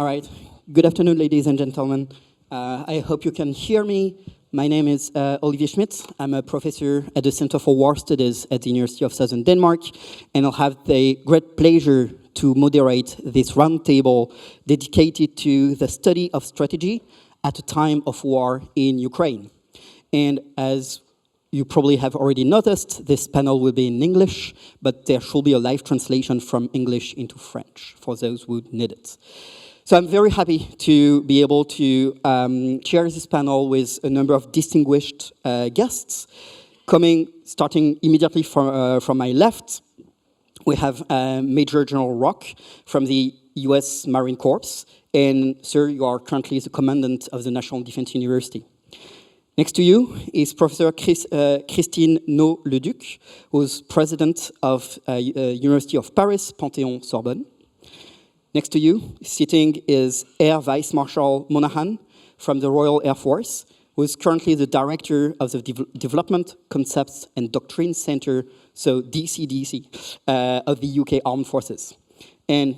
All right. Good afternoon, ladies and gentlemen. I hope you can hear me. My name is Olivier Schmitt. I'm a professor at the Center for War Studies at the University of Southern Denmark, and I'll have the great pleasure to moderate this roundtable dedicated to the study of strategy at a time of war in Ukraine. And as you probably have already noticed, this panel will be in English, but there should be a live translation from English into French for those who need it. So I'm very happy to be able to chair this panel with a number of distinguished guests. Starting immediately from my left, we have Major General Rock from the US Marine Corps, and sir, you are currently the Commandant of the National Defense University. Next to you is Professor Christine Neau-Leduc, who's President of University of Paris, Panthéon-Sorbonne. Next to you, sitting is Air Vice-Marshal Monahan from the Royal Air Force, who is currently the Director of the Development, Concepts and Doctrine Center, so DCDC, of the UK Armed Forces. And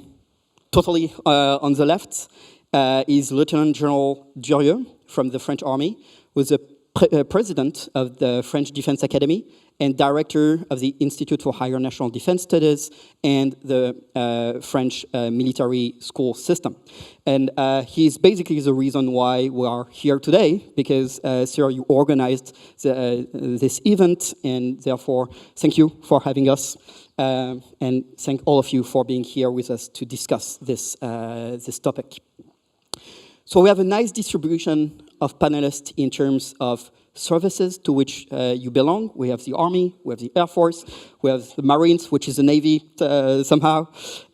totally on the left is Lieutenant General Durieux from the French Army, who is the President of the French Defense Académie and Director of the Institute for Higher National Defense Studies and the French military school system. And he's basically the reason why we are here today, because, sir, you organized this event, and therefore, thank you for having us, and thank all of you for being here with us to discuss this topic. So we have a nice distribution of panelists in terms of services to which you belong. We have the Army, we have the Air Force, we have the Marines, which is the Navy somehow.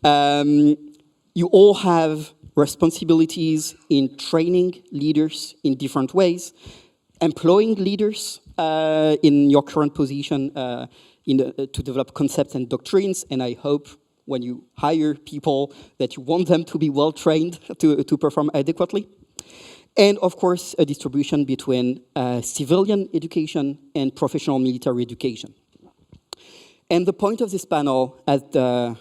You all have responsibilities in training leaders in different ways, employing leaders in your current position to develop concepts and doctrines, and I hope when you hire people that you want them to be well trained to perform adequately. And of course, a distribution between civilian education and professional military education. And the point of this panel, as the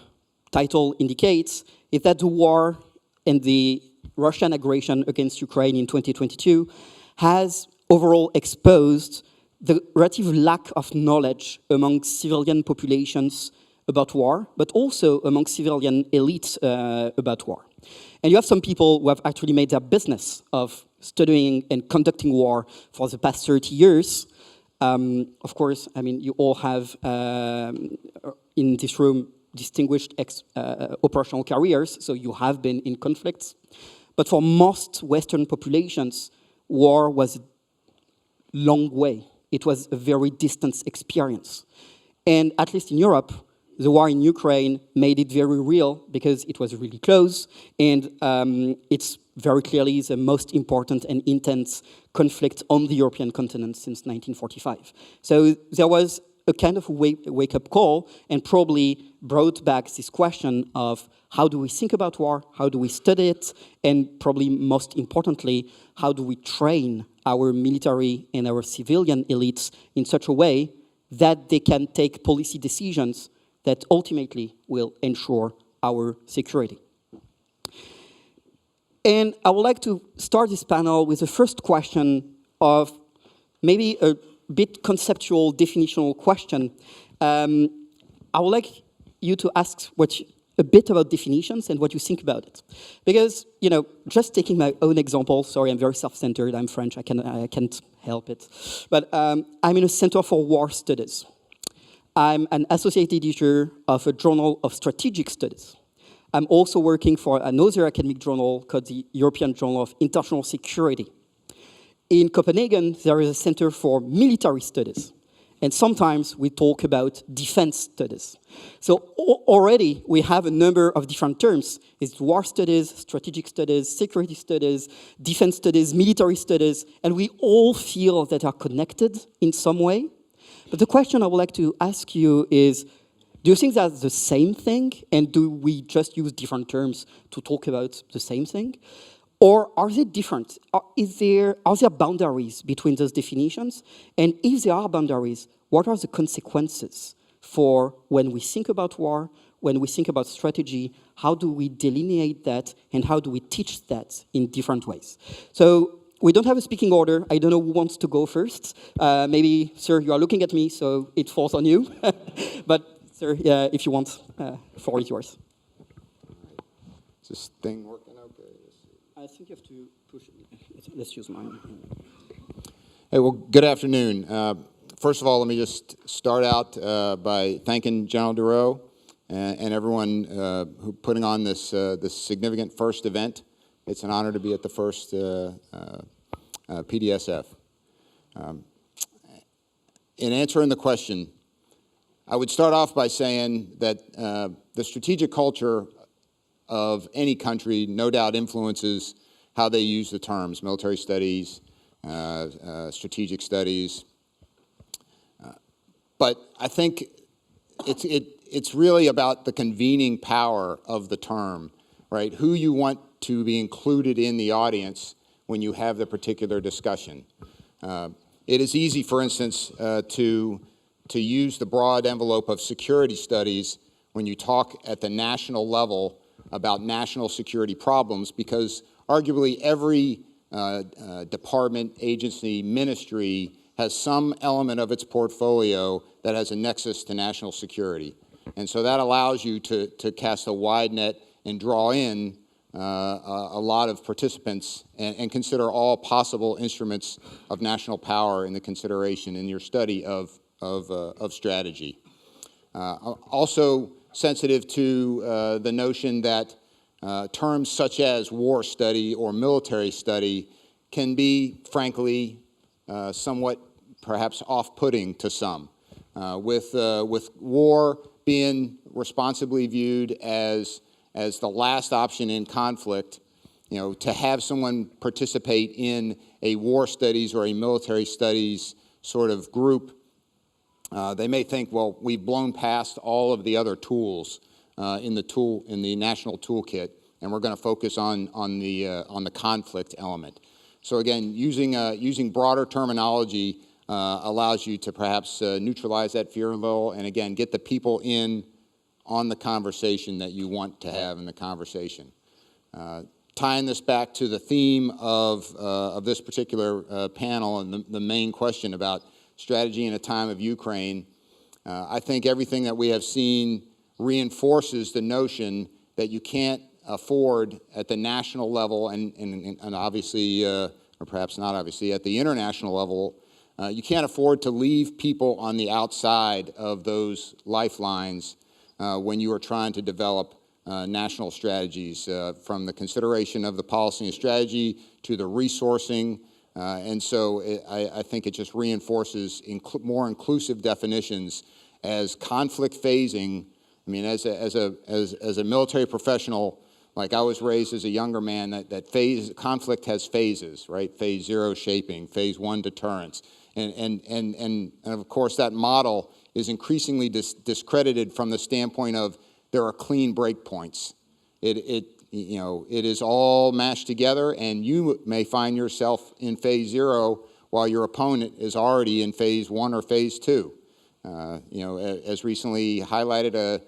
title indicates, is that the war and the Russian aggression against Ukraine in 2022 has overall exposed the relative lack of knowledge among civilian populations about war, but also among civilian elites about war. And you have some people who have actually made their business of studying and conducting war for the past 30 years. Of course, I mean, you all have in this room distinguished operational careers, so you have been in conflicts. But for most Western populations, war was a long way. It was a very distant experience. And at least in Europe, the war in Ukraine made it very real because it was really close, and it's very clearly the most important and intense conflict on the European continent since 1945. So there was a kind of wake-up call, and probably brought back this question of how do we think about war, how do we study it, and probably most importantly, how do we train our military and our civilian elites in such a way that they can take policy decisions that ultimately will ensure our security. And I would like to start this panel with the first question of maybe a bit conceptual, definitional question. I would like you to ask a bit about definitions and what you think about it. Because, you know, just taking my own example, sorry, I'm very self-centered, I'm French, I can't help it. But I'm in a Center for War Studies. I'm an associate editor of a journal of strategic studies. I'm also working for another academic journal called the European Journal of International Security. In Copenhagen, there is a Center for Military Studies. And sometimes we talk about defense studies. So already we have a number of different terms. It's war studies, strategic studies, security studies, defense studies, military studies, and we all feel that are connected in some way. But the question I would like to ask you is, do you think that's the same thing? And do we just use different terms to talk about the same thing? Or are they different? Are there boundaries between those definitions? And if there are boundaries, what are the consequences for when we think about war, when we think about strategy, how do we delineate that and how do we teach that in different ways? So we don't have a speaking order. I don't know who wants to go first. Maybe, sir, you are looking at me, so it falls on you. But, sir, if you want, floor is yours. Is this thing working okay? I think you have to push it. Let's use mine. Hey, well, good afternoon. First of all, let me just start out by thanking General Durieux and everyone who putting on this significant first event. It's an honor to be at the first PDSF. In answering the question, I would start off by saying that the strategic culture of any country no doubt influences how they use the terms military studies, strategic studies. But I think it's really about the convening power of the term, right? Who you want to be included in the audience when you have the particular discussion. It is easy, for instance, to use the broad envelope of security studies when you talk at the national level about national security problems, because arguably every department, agency, ministry has some element of its portfolio that has a nexus to national security. And so that allows you to cast a wide net and draw in a lot of participants and consider all possible instruments of national power in the consideration in your study of strategy. Also sensitive to the notion that terms such as war study or military study can be, frankly, somewhat perhaps off-putting to some, with war being responsibly viewed as the last option in conflict. You know, to have someone participate in a war studies or a military studies sort of group, they may think, well, we've blown past all of the other tools in the national toolkit, and we're going to focus on the conflict element. So again, using broader terminology allows you to perhaps neutralize that fear level, and again, get the people in on the conversation that you want to have in the conversation. Tying this back to the theme of this particular panel and the main question about strategy in a time of Ukraine, I think everything that we have seen reinforces the notion that you can't afford at the national level and obviously, or perhaps not obviously, at the international level, you can't afford to leave people on the outside of those lifelines when you are trying to develop national strategies, from the consideration of the policy and strategy to the resourcing. And so I think it just reinforces more inclusive definitions as conflict phasing. I mean, as a military professional, like I was raised as a younger man, that conflict has phases, right? Phase 0, shaping. Phase 1, deterrence. And of course, that model is increasingly discredited from the standpoint of there are clean breakpoints. It is all mashed together, and you may find yourself in phase 0 while your opponent is already in phase 1 or phase 2. As recently highlighted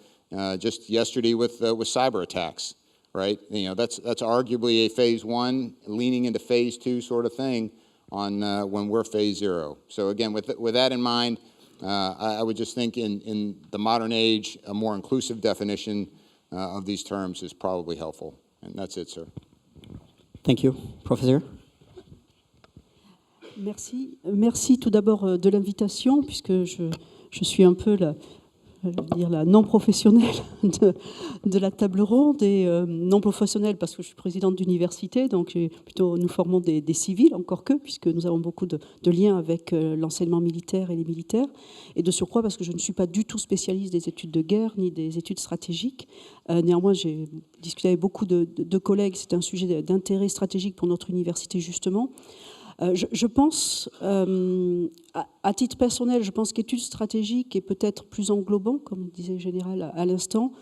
just yesterday with cyber attacks, right? That's arguably a phase 1 leaning into phase 2 sort of thing on when we're phase 0. So again, with that in mind, I would just think in the modern age, a more inclusive definition of these terms is probably helpful. And that's it, sir. Thank you. Professor? Merci tout d'abord de l'invitation, puisque je suis un peu la non-professionnelle de la table ronde, et non-professionnelle parce que je suis présidente d'université, donc nous formons des civils, encore que, puisque nous avons beaucoup de liens avec l'enseignement militaire et les militaires, et de surcroît parce que je ne suis pas du tout spécialiste des études de guerre ni des études stratégiques. Néanmoins, j'ai discuté avec beaucoup de collègues, c'est un sujet d'intérêt stratégique pour notre université justement. Je pense, à titre personnel, je pense qu'étude stratégique est peut-être plus englobant, comme disait Général à l'instant.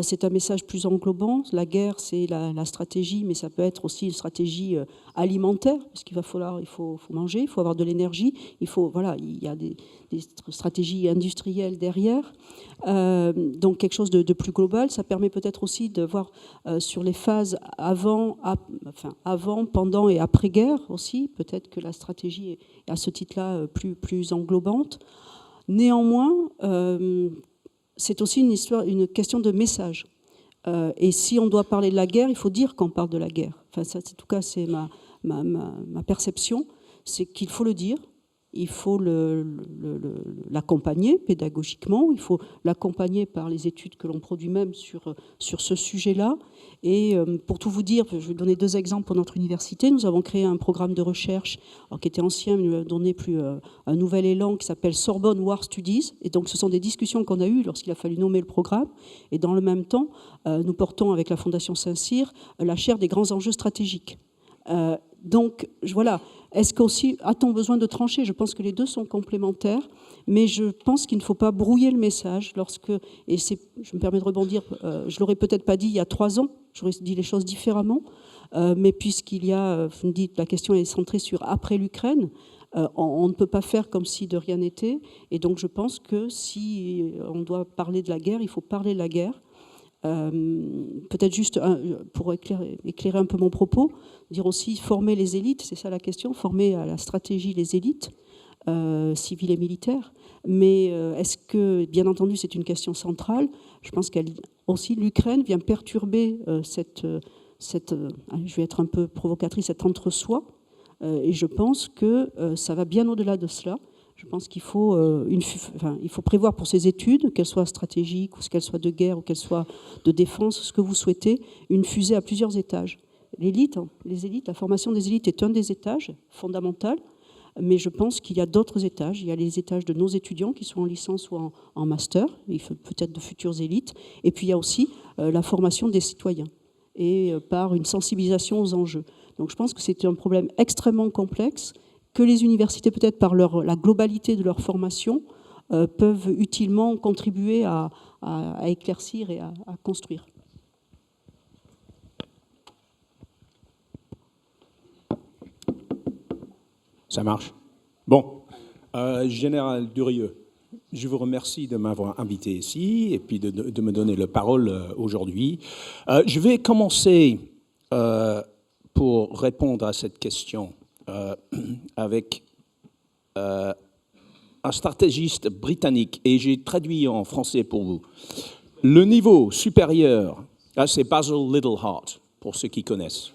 C'est un message plus englobant. La guerre, c'est la stratégie, mais ça peut être aussi une stratégie alimentaire, parce qu'il faut manger, il faut avoir de l'énergie, il y a des stratégies industrielles derrière. Donc quelque chose de plus global. Ça permet peut-être aussi de voir sur les phases avant, pendant et après-guerre aussi. Peut-être que la stratégie est à ce titre-là plus englobante. Néanmoins, c'est aussi une question de message. Et si on doit parler de la guerre, il faut dire qu'on parle de la guerre. Enfin, ça, en tout cas, c'est ma perception, c'est qu'il faut le dire. Il faut l'accompagner pédagogiquement, il faut l'accompagner par les études que l'on produit même sur ce sujet-là. Et pour tout vous dire, je vais donner 2 exemples pour notre université. Nous avons créé un programme de recherche qui était ancien, mais nous a donné un nouvel élan qui s'appelle Sorbonne War Studies. Et donc ce sont des discussions qu'on a eues lorsqu'il a fallu nommer le programme. Et dans le même temps, nous portons avec la Fondation Saint-Cyr la chaire des grands enjeux stratégiques. Donc voilà, est-ce qu'aussi a-t-on besoin de trancher? Je pense que les deux sont complémentaires, mais je pense qu'il ne faut pas brouiller le message je me permets de rebondir, je l'aurais peut-être pas dit il y a 3 ans, j'aurais dit les choses différemment, mais puisqu'il y a, vous me dites, la question est centrée sur après l'Ukraine, on ne peut pas faire comme si de rien n'était, et donc je pense que si on doit parler de la guerre, il faut parler de la guerre. Peut-être juste pour éclairer un peu mon propos, dire aussi former les élites, c'est ça la question, former à la stratégie les élites civiles et militaires. Mais est-ce que, bien entendu, c'est une question centrale. Je pense aussi l'Ukraine vient perturber je vais être un peu provocatrice, cet entre-soi. Et je pense que ça va bien au-delà de cela. Je pense qu'il faut, il faut prévoir pour ces études, qu'elles soient stratégiques, ou qu'elles soient de guerre, ou qu'elles soient de défense, ce que vous souhaitez, une fusée à plusieurs étages. Les élites, la formation des élites est un des étages fondamental, mais je pense qu'il y a d'autres étages. Il y a les étages de nos étudiants qui sont en licence ou en master, peut-être de futures élites, et puis il y a aussi la formation des citoyens, et par une sensibilisation aux enjeux. Donc je pense que c'est un problème extrêmement complexe, que les universités, peut-être par la globalité de leur formation, peuvent utilement contribuer à éclaircir et à construire. Ça marche. Bon, Général Durieux, je vous remercie de m'avoir invité ici et puis de me donner la parole aujourd'hui. Je vais commencer pour répondre à cette question avec un stratégiste britannique, et j'ai traduit en français pour vous. Le niveau supérieur, c'est Basil Littleheart, pour ceux qui connaissent.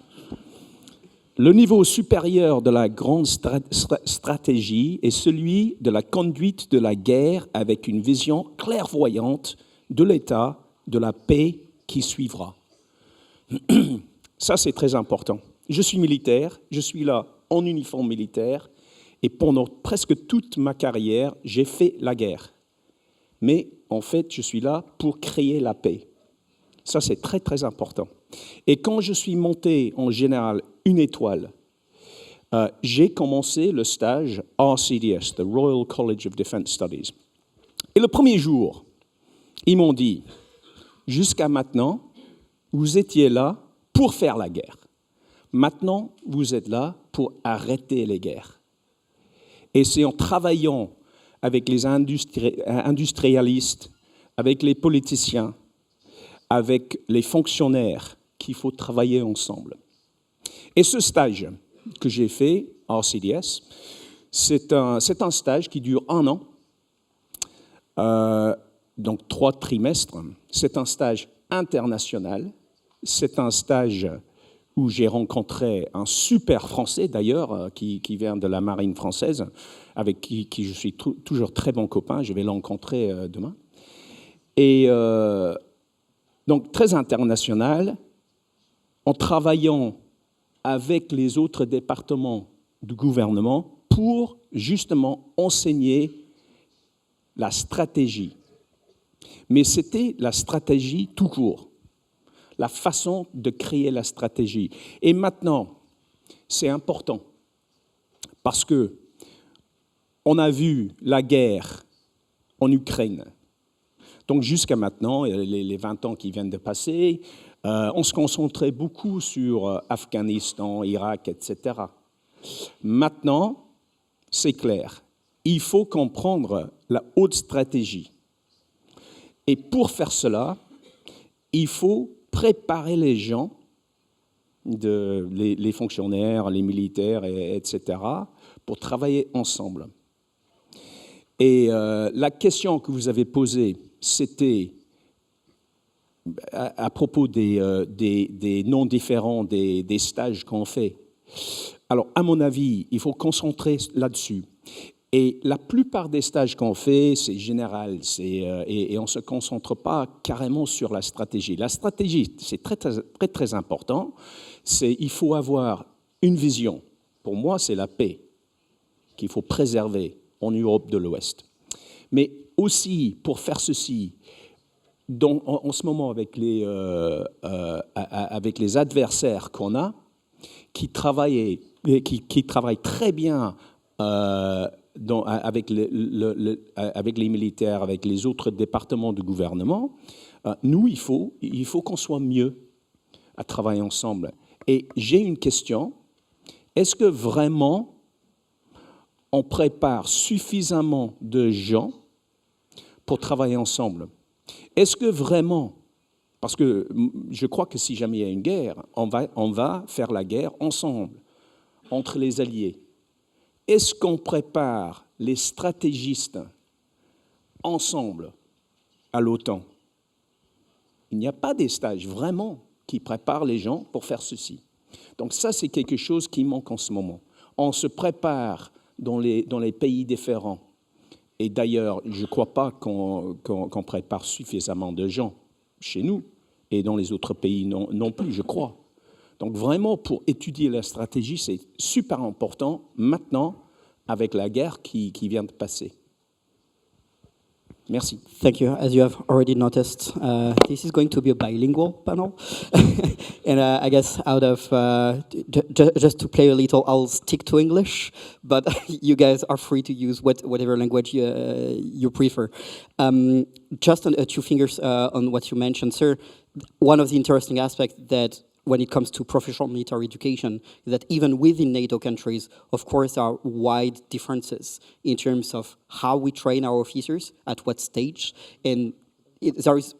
Le niveau supérieur de la grande stratégie est celui de la conduite de la guerre avec une vision clairvoyante de l'état de la paix qui suivra. Ça, c'est très important. Je suis militaire, je suis là en uniforme militaire, et pendant presque toute ma carrière, j'ai fait la guerre. Mais en fait, je suis là pour créer la paix. Ça, c'est très, très important. Et quand je suis monté en général 1 étoile, j'ai commencé le stage RCDS, the Royal College of Defense Studies. Et le premier jour, ils m'ont dit, jusqu'à maintenant, vous étiez là pour faire la guerre. Maintenant, vous êtes là pour arrêter les guerres. Et c'est en travaillant avec les industrialistes, avec les politiciens, avec les fonctionnaires qu'il faut travailler ensemble. Et ce stage que j'ai fait en CDS, c'est un stage qui dure 1 an, donc 3 trimestres. C'est un stage international, c'est un stage où j'ai rencontré un super Français, d'ailleurs, qui vient de la marine française, avec qui je suis toujours très bon copain. Je vais le rencontrer demain. Et donc, très international, en travaillant avec les autres départements du gouvernement pour, justement, enseigner la stratégie. Mais c'était la stratégie tout court. La façon de créer la stratégie. Et maintenant, c'est important, Parce que on a vu la guerre en Ukraine. Donc jusqu'à maintenant, les 20 ans qui viennent de passer, on se concentrait beaucoup sur Afghanistan, Irak, etc. Maintenant, c'est clair, il faut comprendre la haute stratégie. Et pour faire cela, il faut préparer les gens, les fonctionnaires, les militaires, etc., pour travailler ensemble. Et la question que vous avez posée, c'était à propos des noms différents des stages qu'on fait. Alors, à mon avis, il faut concentrer là-dessus. Et la plupart des stages qu'on fait, c'est général, et on ne se concentre pas carrément sur la stratégie. La stratégie, c'est très, très, très, très important. Il faut avoir une vision. Pour moi, c'est la paix qu'il faut préserver en Europe de l'Ouest. Mais aussi, pour faire ceci, en ce moment, avec les adversaires qu'on a, qui travaillent très bien avec les militaires, avec les autres départements du gouvernement, nous, il faut qu'on soit mieux à travailler ensemble. Et j'ai une question. Est-ce que vraiment on prépare suffisamment de gens pour travailler ensemble? Est-ce que vraiment, parce que je crois que si jamais il y a une guerre, on va faire la guerre ensemble, entre les alliés. Est-ce qu'on prépare les stratégistes ensemble à l'OTAN? Il n'y a pas des stages vraiment qui préparent les gens pour faire ceci. Donc ça, c'est quelque chose qui manque en ce moment. On se prépare dans les pays différents. Et d'ailleurs, je ne crois pas qu'on prépare suffisamment de gens chez nous et dans les autres pays non plus, je crois. Donc vraiment, pour étudier la stratégie, c'est super important maintenant avec la guerre qui vient de passer. Merci. Thank you. As you have already noticed, this is going to be a bilingual panel. And I guess out of, just to play a little, I'll stick to English, but you guys are free to use whatever language you prefer. Just a few fingers on what you mentioned, sir. One of the interesting aspects that when it comes to professional military education, that even within NATO countries, of course, there are wide differences in terms of how we train our officers, at what stage, and there is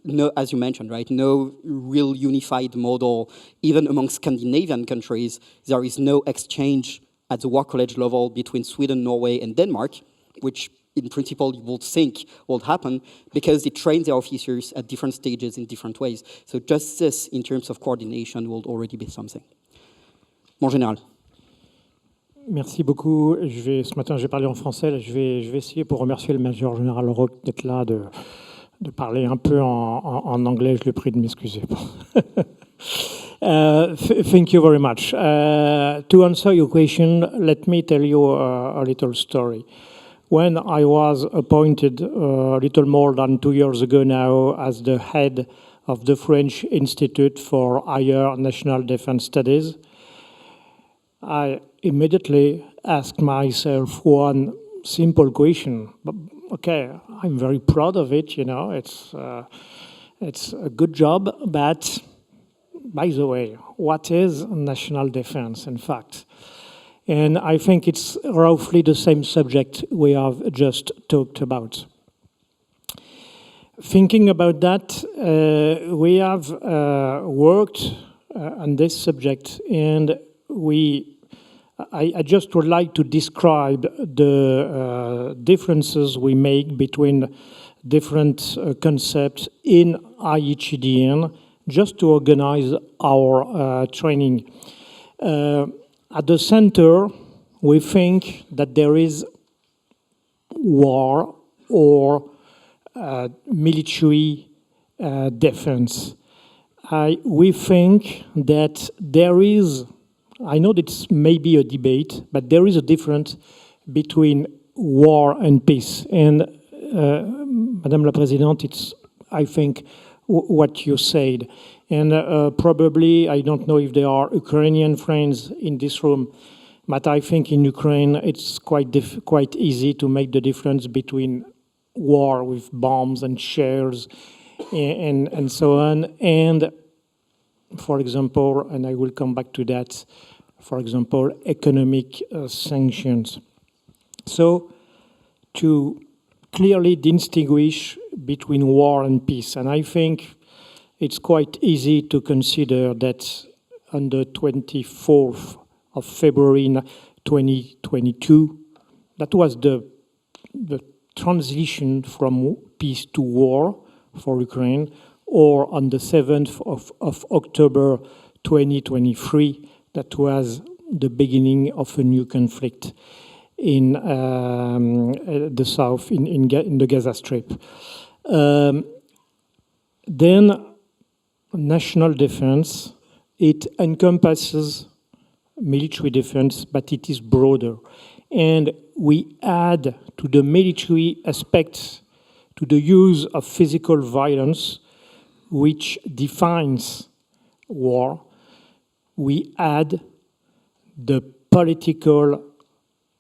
no, as you mentioned, right, no real unified model. Even among Scandinavian countries, there is no exchange at the war college level between Sweden, Norway, and Denmark, which in principle you would think would happen because they train their officers at different stages in different ways. So just this, in terms of coordination, will already be something. Mon général. Merci beaucoup. Ce matin, je vais parler en français. Je vais essayer, pour remercier le major général Roch d'être là, de parler un peu en anglais. Je le prie de m'excuser. Thank you very much. To answer your question, let me tell you a little story. When I was appointed a little more than 2 years ago now as the head of the French Institute for Higher National Defense Studies, I immediately asked myself one simple question. Okay, I'm very proud of it, you know, it's a good job, but by the way, what is national defense, in fact? And I think it's roughly the same subject we have just talked about. Thinking about that, we have worked on this subject, and I just would like to describe the differences we make between different concepts in IHEDN, just to organize our training. At the center, we think that there is war or military defense. We think that there is, I know that it's maybe a debate, but there is a difference between war and peace. And Madame la Présidente, it's, I think, what you said. And probably, I don't know if there are Ukrainian friends in this room, But I think in Ukraine, it's quite easy to make the difference between war with bombs and shells and so on, and, for example, and I will come back to that, for example, economic sanctions. So to clearly distinguish between war and peace, and I think it's quite easy to consider that on the 24th of February 2022, that was the transition from peace to war for Ukraine, or on the 7th of October 2023, that was the beginning of a new conflict in the south, in the Gaza Strip. Then national defense, it encompasses military defense, but it is broader. And we add to the military aspects, to the use of physical violence, which defines war, we add the political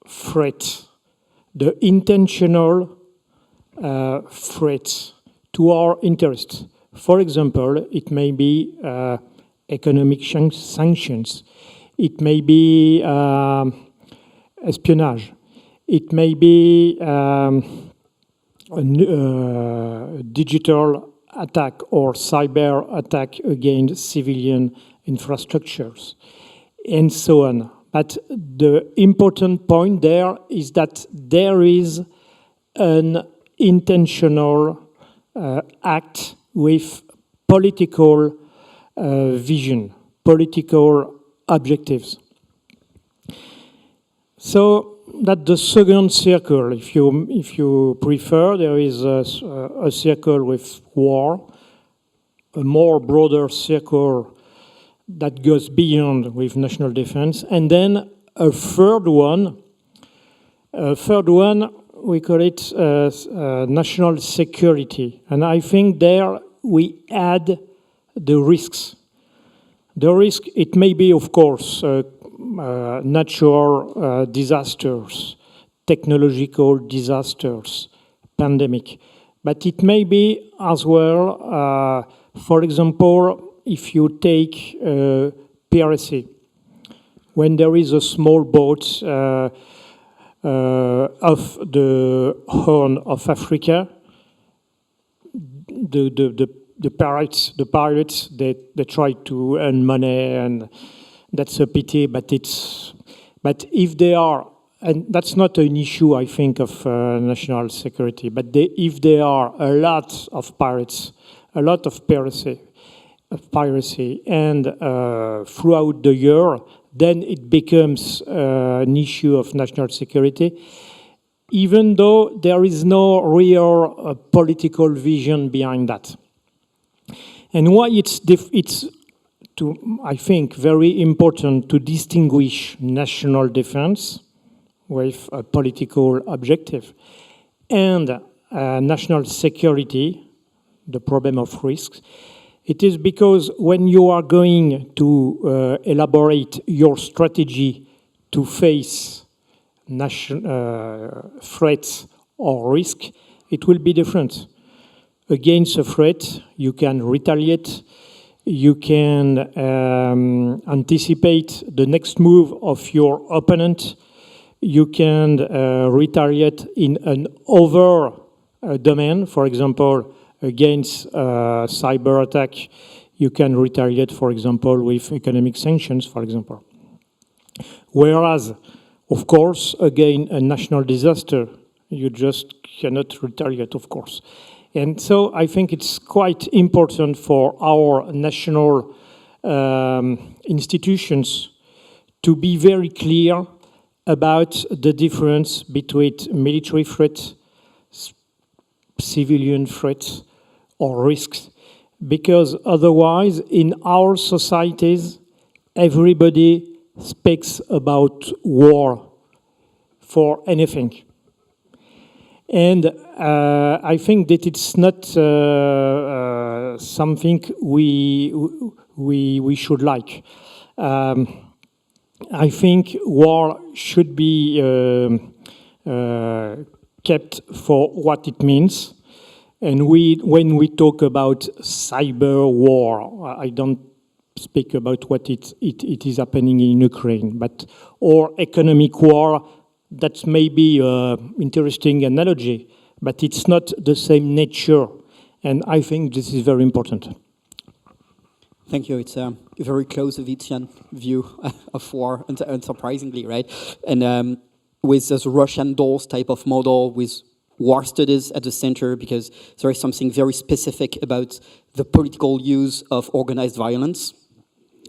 threat, the intentional threat to our interests. For example, it may be economic sanctions. It may be espionage. It may be a digital attack or cyber attack against civilian infrastructures, and so on. But the important point there is that there is an intentional act with political vision, political objectives. So that the second circle, if you prefer, there is a circle with war, a more broader circle that goes beyond with national defense, and then a third one, we call it national security. And I think there we add the risks. The risk, it may be, of course, natural disasters, technological disasters, pandemic. But it may be as well, for example, if you take piracy, when there is a small boat off the Horn of Africa, the pirates, they try to earn money, and that's a pity. But if they are, and that's not an issue, I think, of national security. But if there are a lot of pirates, a lot of piracy, and throughout the year, then it becomes an issue of national security, even though there is no real political vision behind that. And why it's I think, very important to distinguish national defense with a political objective and national security, the problem of risks. It is because when you are going to elaborate your strategy to face threats or risk, it will be different. Against a threat, you can retaliate, you can anticipate the next move of your opponent, you can retaliate in an other domain. For example, against cyber attack, you can retaliate, for example, with economic sanctions, for example. Whereas, of course, again, a national disaster, you just cannot retaliate, of course. And so I think it's quite important for our national institutions to be very clear about the difference between military threats, civilian threats, or risks. Because otherwise, in our societies, everybody speaks about war for anything. And I think that it's not something we should like. I think war should be kept for what it means. And when we talk about cyber war, I don't speak about what it is happening in Ukraine, but or economic war, that may be an interesting analogy, but it's not the same nature. And I think this is very important. Thank you. It's a very Clausewitzian view of war, unsurprisingly, right? And with this Russian dolls type of model, with war studies at the center, because there is something very specific about the political use of organized violence,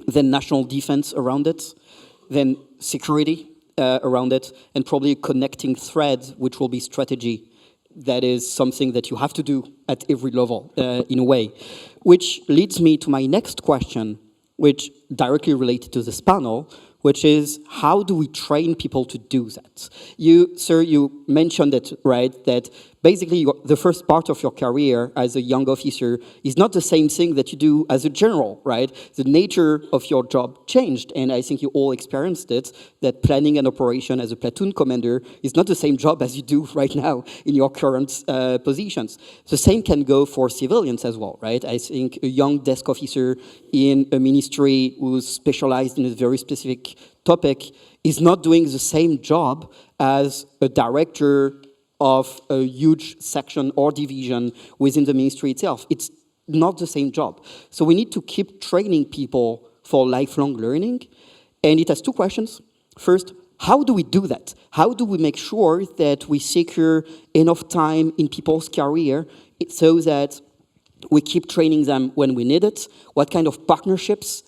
then national defense around it, then security around it, and probably a connecting thread, which will be strategy. That is something that you have to do at every level, in a way. Which leads me to my next question, which directly related to this panel, which is how do we train people to do that? You, sir, you mentioned it, right, that basically the first part of your career as a young officer is not the same thing that you do as a general, right? The nature of your job changed, and I think you all experienced it, that planning an operation as a platoon commander is not the same job as you do right now in your current positions. The same can go for civilians as well, right? I think a young desk officer in a ministry who's specialized in a very specific topic is not doing the same job as a director of a huge section or division within the ministry itself. It's not the same job. So we need to keep training people for lifelong learning. And it has two questions. First, how do we do that? How do we make sure that we secure enough time in people's career so that we keep training them when we need it? What kind of partnerships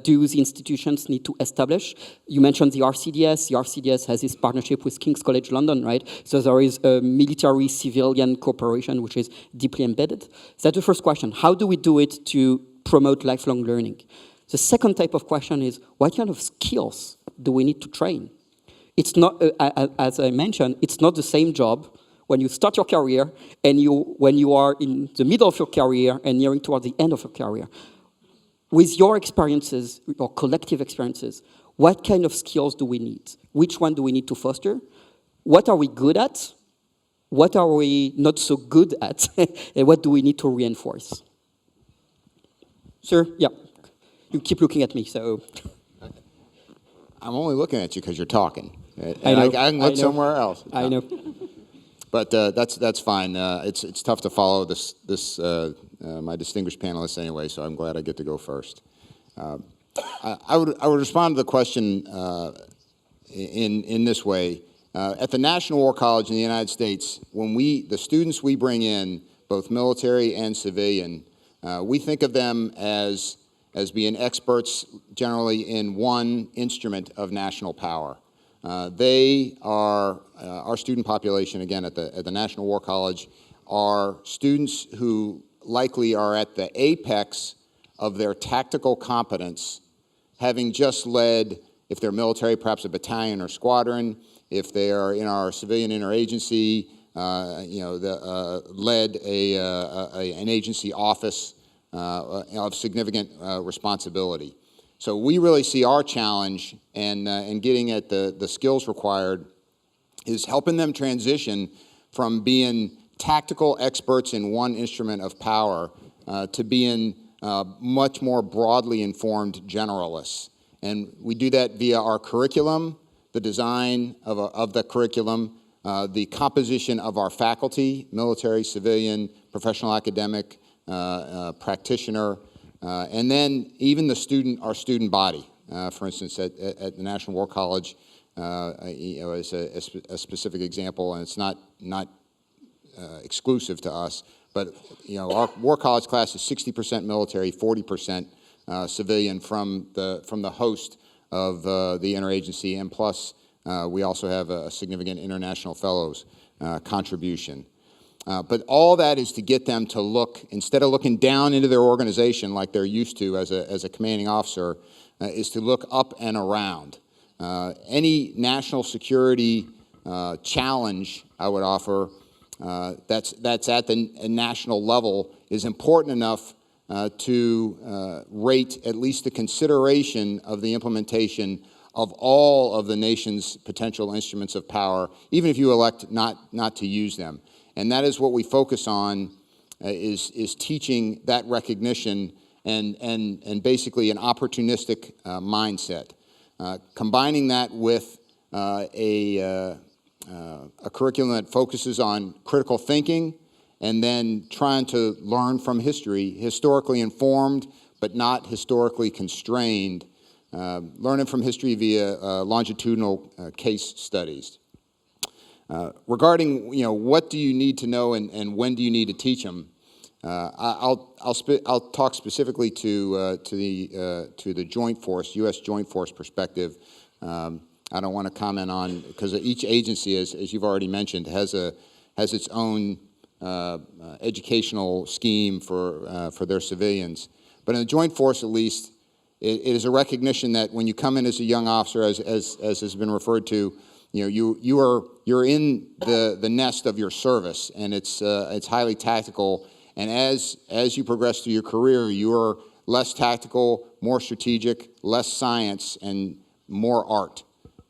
do the institutions need to establish? You mentioned the RCDS. The RCDS has this partnership with King's College London, right? So there is a military-civilian cooperation which is deeply embedded. That's the first question. How do we do it to promote lifelong learning? The second type of question is, what kind of skills do we need to train? It's not, as I mentioned, it's not the same job when you start your career and when you are in the middle of your career and nearing toward the end of your career. With your experiences, your collective experiences, what kind of skills do we need? Which one do we need to foster? What are we good at? What are we not so good at? And what do we need to reinforce? Sir, yeah. You keep looking at me, so. I'm only looking at you because you're talking. And I know. I can look somewhere else. I know. But that's fine. It's tough to follow my distinguished panelists anyway, so I'm glad I get to go first. I would respond to the question in this way. At the National War College in the United States, when the students we bring in, both military and civilian, we think of them as being experts generally in one instrument of national power. They are, our student population, again, at the National War College, are students who likely are at the apex of their tactical competence, having just led, if they're military, perhaps a battalion or squadron. If they are in our civilian interagency, led an agency office of significant responsibility. So we really see our challenge and getting at the skills required is helping them transition from being tactical experts in one instrument of power to being much more broadly informed generalists. And we do that via our curriculum, the design of the curriculum, the composition of our faculty, military, civilian, professional academic, practitioner, and then even our student body. For instance, at the National War College, as a specific example, and it's not exclusive to us, but our War College class is 60% military, 40% civilian from the host of the interagency, and plus we also have a significant international fellows contribution. But all that is to get them to look, instead of looking down into their organization like they're used to as a commanding officer, is to look up and around. Any national security challenge I would offer that's at the national level is important enough to rate at least the consideration of the implementation of all of the nation's potential instruments of power, even if you elect not to use them. And that is what we focus on, is teaching that recognition and basically an opportunistic mindset. Combining that with a curriculum that focuses on critical thinking, and then trying to learn from history, historically informed but not historically constrained, learning from history via longitudinal case studies. Regarding, what do you need to know and when do you need to teach them, I'll talk specifically to the Joint Force, U.S. Joint Force perspective. I don't want to comment on, because each agency, as you've already mentioned, has its own educational scheme for their civilians. But in the Joint Force, at least, it is a recognition that when you come in as a young officer, as has been referred to, you're in the nest of your service, and it's highly tactical. And as you progress through your career, you are less tactical, more strategic, less science, and more art.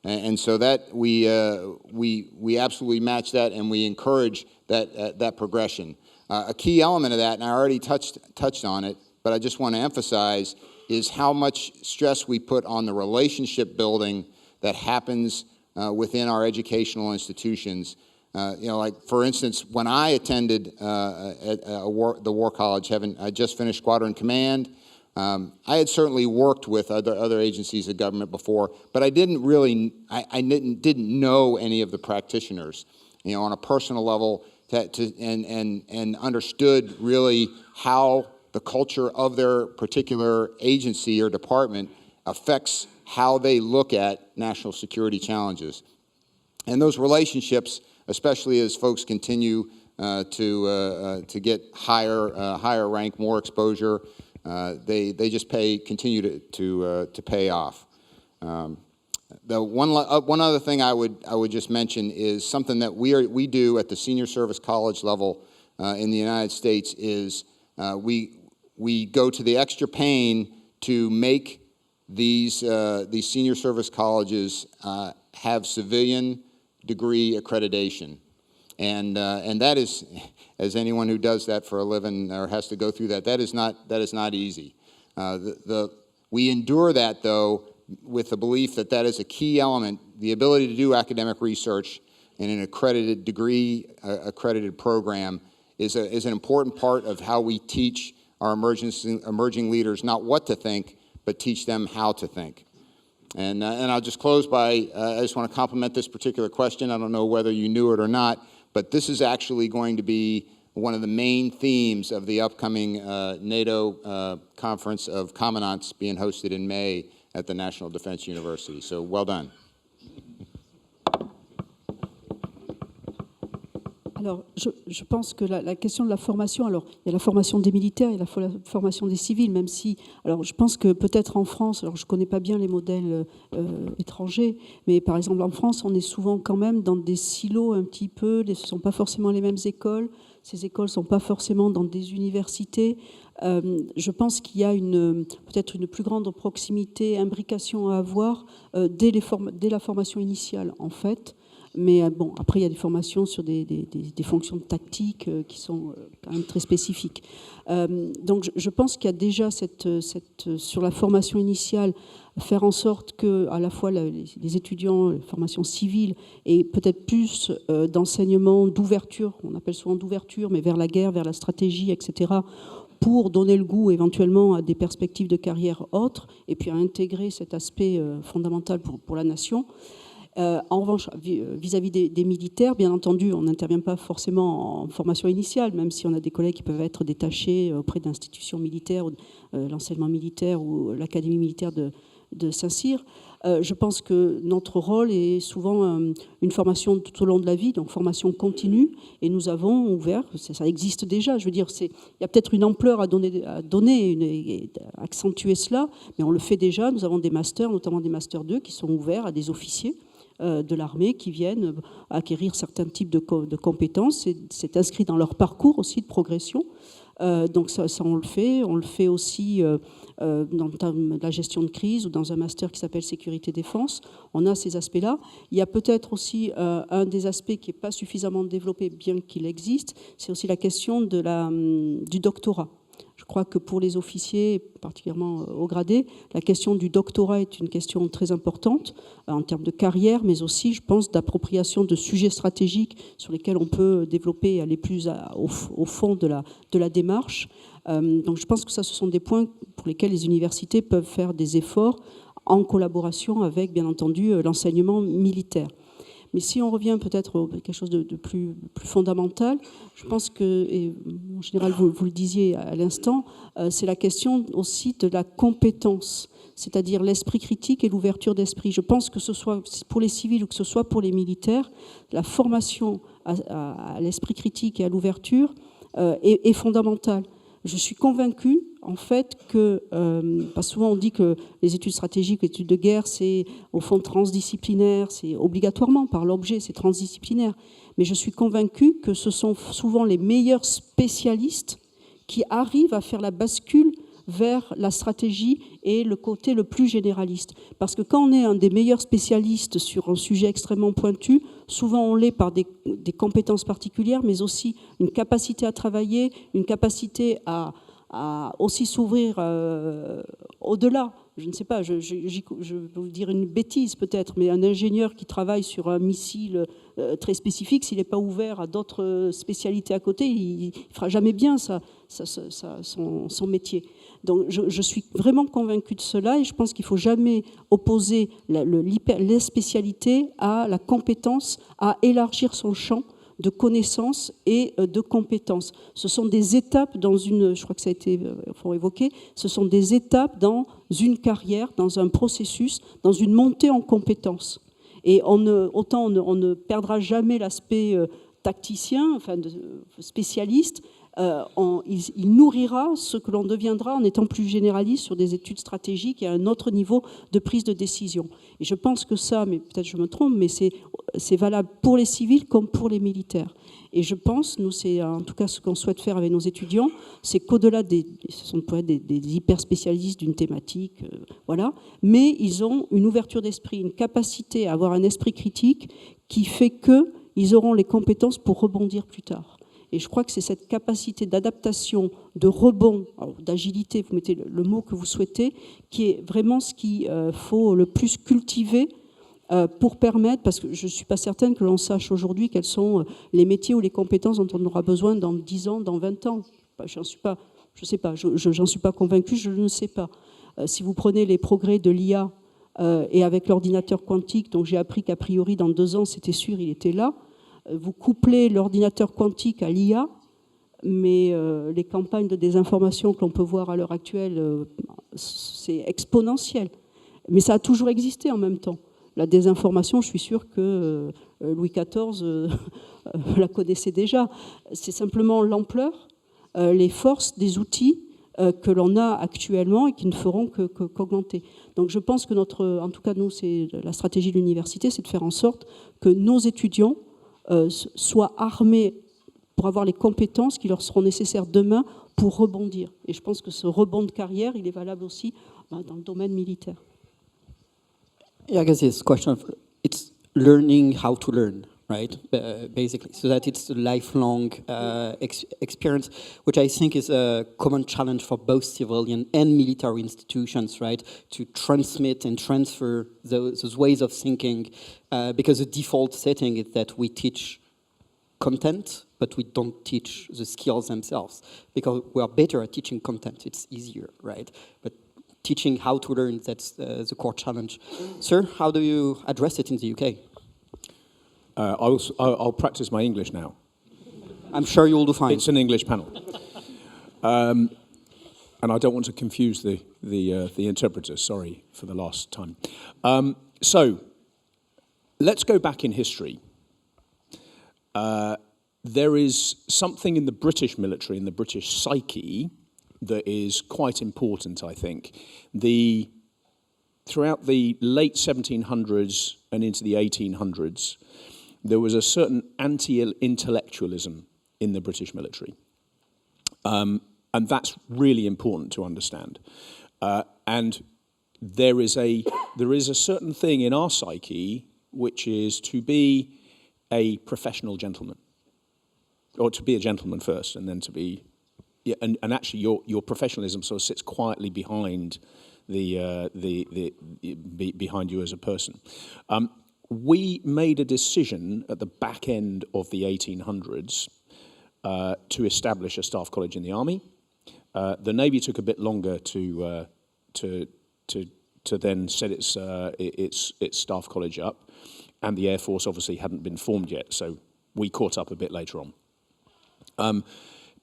And so that we absolutely match that, and we encourage that progression. A key element of that, and I already touched on it, but I just want to emphasize, is how much stress we put on the relationship building that happens within our educational institutions. Like, for instance, when I attended the War College, I just finished Squadron Command. I had certainly worked with other agencies of government before, but I didn't really, I didn't know any of the practitioners, on a personal level, and understood really how the culture of their particular agency or department affects how they look at national security challenges. And those relationships, especially as folks continue to get higher rank, more exposure, they just continue to pay off. The one other thing I would just mention is something that we do at the senior service college level in the United States is we go to the extra pain to make these senior service colleges have civilian degree accreditation, and that is, as anyone who does that for a living or has to go through that is not easy. We endure that, though, with the belief that is a key element. The ability to do academic research in an accredited degree, accredited program is an important part of how we teach our emerging leaders not what to think, but teach them how to think. And I'll just close by, I just want to compliment this particular question. I don't know whether you knew it or not, but this is actually going to be one of the main themes of the upcoming NATO Conference of Commandants being hosted in May at the National Defense University. So well done. Alors, je pense que la question de la formation, alors il y a la formation des militaires et la formation des civils, même si, alors je pense que peut-être en France, alors je ne connais pas bien les modèles étrangers, mais par exemple en France, on est souvent quand même dans des silos un petit peu, ce ne sont pas forcément les mêmes écoles, ces écoles ne sont pas forcément dans des universités. Je pense qu'il y a peut-être une plus grande proximité, imbrication à avoir dès la formation initiale, en fait. Mais bon, après, il y a des formations sur des fonctions tactiques qui sont quand même très spécifiques. Donc, je pense qu'il y a déjà sur la formation initiale, faire en sorte que, à la fois les étudiants, la formation civile, et peut-être plus d'enseignement, d'ouverture, on appelle souvent d'ouverture, mais vers la guerre, vers la stratégie, etc., pour donner le goût éventuellement à des perspectives de carrière autres, et puis à intégrer cet aspect fondamental pour la nation. En revanche, vis-à-vis des militaires, bien entendu, on n'intervient pas forcément en formation initiale, même si on a des collègues qui peuvent être détachés auprès d'institutions militaires, l'enseignement militaire ou l'Académie militaire de Saint-Cyr. Je pense que notre rôle est souvent une formation tout au long de la vie, donc formation continue, et nous avons ouvert, ça existe déjà, je veux dire, il y a peut-être une ampleur à donner et à accentuer cela, mais on le fait déjà. Nous avons des masters, notamment des masters 2, qui sont ouverts à des officiers de l'armée qui viennent acquérir certains types de compétences. C'est inscrit dans leur parcours aussi de progression. Donc ça, on le fait. On le fait aussi dans la gestion de crise ou dans un master qui s'appelle sécurité-défense. On a ces aspects-là. Il y a peut-être aussi un des aspects qui n'est pas suffisamment développé, bien qu'il existe, c'est aussi la question du doctorat. Je crois que pour les officiers, particulièrement au gradé, la question du doctorat est une question très importante en termes de carrière, mais aussi, je pense, d'appropriation de sujets stratégiques sur lesquels on peut développer et aller plus au fond de la démarche. Donc je pense que ça, ce sont des points pour lesquels les universités peuvent faire des efforts en collaboration avec, bien entendu, l'enseignement militaire. Mais si on revient peut-être à quelque chose de plus fondamental, je pense que, et en général vous le disiez à l'instant, c'est la question aussi de la compétence, c'est-à-dire l'esprit critique et l'ouverture d'esprit. Je pense que ce soit pour les civils ou que ce soit pour les militaires, la formation à l'esprit critique et à l'ouverture est fondamentale. Je suis convaincue, en fait, que, parce que souvent on dit que les études stratégiques, les études de guerre, c'est au fond transdisciplinaire, c'est obligatoirement par l'objet, c'est transdisciplinaire. Mais je suis convaincue que ce sont souvent les meilleurs spécialistes qui arrivent à faire la bascule vers la stratégie et le côté le plus généraliste. Parce que quand on est un des meilleurs spécialistes sur un sujet extrêmement pointu, souvent on l'est par des compétences particulières, mais aussi une capacité à travailler, une capacité à aussi s'ouvrir au-delà. Je ne sais pas, je vais vous dire une bêtise peut-être, mais un ingénieur qui travaille sur un missile très spécifique, s'il n'est pas ouvert à d'autres spécialités à côté, il ne fera jamais bien son métier. Donc je suis vraiment convaincue de cela et je pense qu'il ne faut jamais opposer les spécialités à la compétence, à élargir son champ de connaissances et de compétences. Ce sont des étapes je crois que ça a été évoqué, ce sont des étapes dans une carrière, dans un processus, dans une montée en compétences. Et autant on ne perdra jamais l'aspect tacticien, enfin spécialiste, il nourrira ce que l'on deviendra en étant plus généraliste sur des études stratégiques et à un autre niveau de prise de décision. Et je pense que ça, mais peut-être je me trompe, mais c'est valable pour les civils comme pour les militaires. Et je pense, nous, c'est en tout cas ce qu'on souhaite faire avec nos étudiants, c'est qu'au-delà ce sont peut-être des hyper spécialistes d'une thématique, voilà, mais ils ont une ouverture d'esprit, une capacité à avoir un esprit critique qui fait qu'ils auront les compétences pour rebondir plus tard. Et je crois que c'est cette capacité d'adaptation, de rebond, d'agilité, vous mettez le mot que vous souhaitez, qui est vraiment ce qu'il faut le plus cultiver pour permettre, parce que je ne suis pas certaine que l'on sache aujourd'hui quels sont les métiers ou les compétences dont on aura besoin dans 10 ans, dans 20 ans. J'en suis pas convaincue, je ne sais pas. Si vous prenez les progrès de l'IA et avec l'ordinateur quantique, dont j'ai appris qu'a priori dans 2 ans, c'était sûr, il était là, vous couplez l'ordinateur quantique à l'IA, mais les campagnes de désinformation que l'on peut voir à l'heure actuelle, c'est exponentiel. Mais ça a toujours existé en même temps. La désinformation, je suis sûre que Louis XIV la connaissait déjà. C'est simplement l'ampleur, les forces des outils que l'on a actuellement et qui ne feront qu'augmenter. Donc je pense que en tout cas nous, c'est la stratégie de l'université, c'est de faire en sorte que nos étudiants soient armés pour avoir les compétences qui leur seront nécessaires demain pour rebondir. Et je pense que ce rebond de carrière, il est valable aussi dans le domaine militaire. Yeah, I guess this question, it's learning how to learn, right? Basically, so that it's a lifelong experience, which I think is a common challenge for both civilian and military institutions, right? To transmit and transfer those ways of thinking, because the default setting is that we teach content, but we don't teach the skills themselves, because we are better at teaching content. It's easier, right? But teaching how to learn, that's the core challenge. Sir, how do you address it in the UK? I'll practice my English now. I'm sure you'll do fine. It's an English panel. And I don't want to confuse the interpreters, sorry for the last time. So, let's go back in history. There is something in the British military, in the British psyche, that is quite important, I think. Throughout the late 1700s and into the 1800s, there was a certain anti-intellectualism in the British military. And that's really important to understand. And there is a certain thing in our psyche which is to be a professional gentleman, or to be a gentleman first, and then to be, yeah, and actually your professionalism sort of sits quietly behind behind you as a person. We made a decision at the back end of the 1800s to establish a staff college in the army. The Navy took a bit longer to then set its staff college up, and the Air Force obviously hadn't been formed yet, so we caught up a bit later on.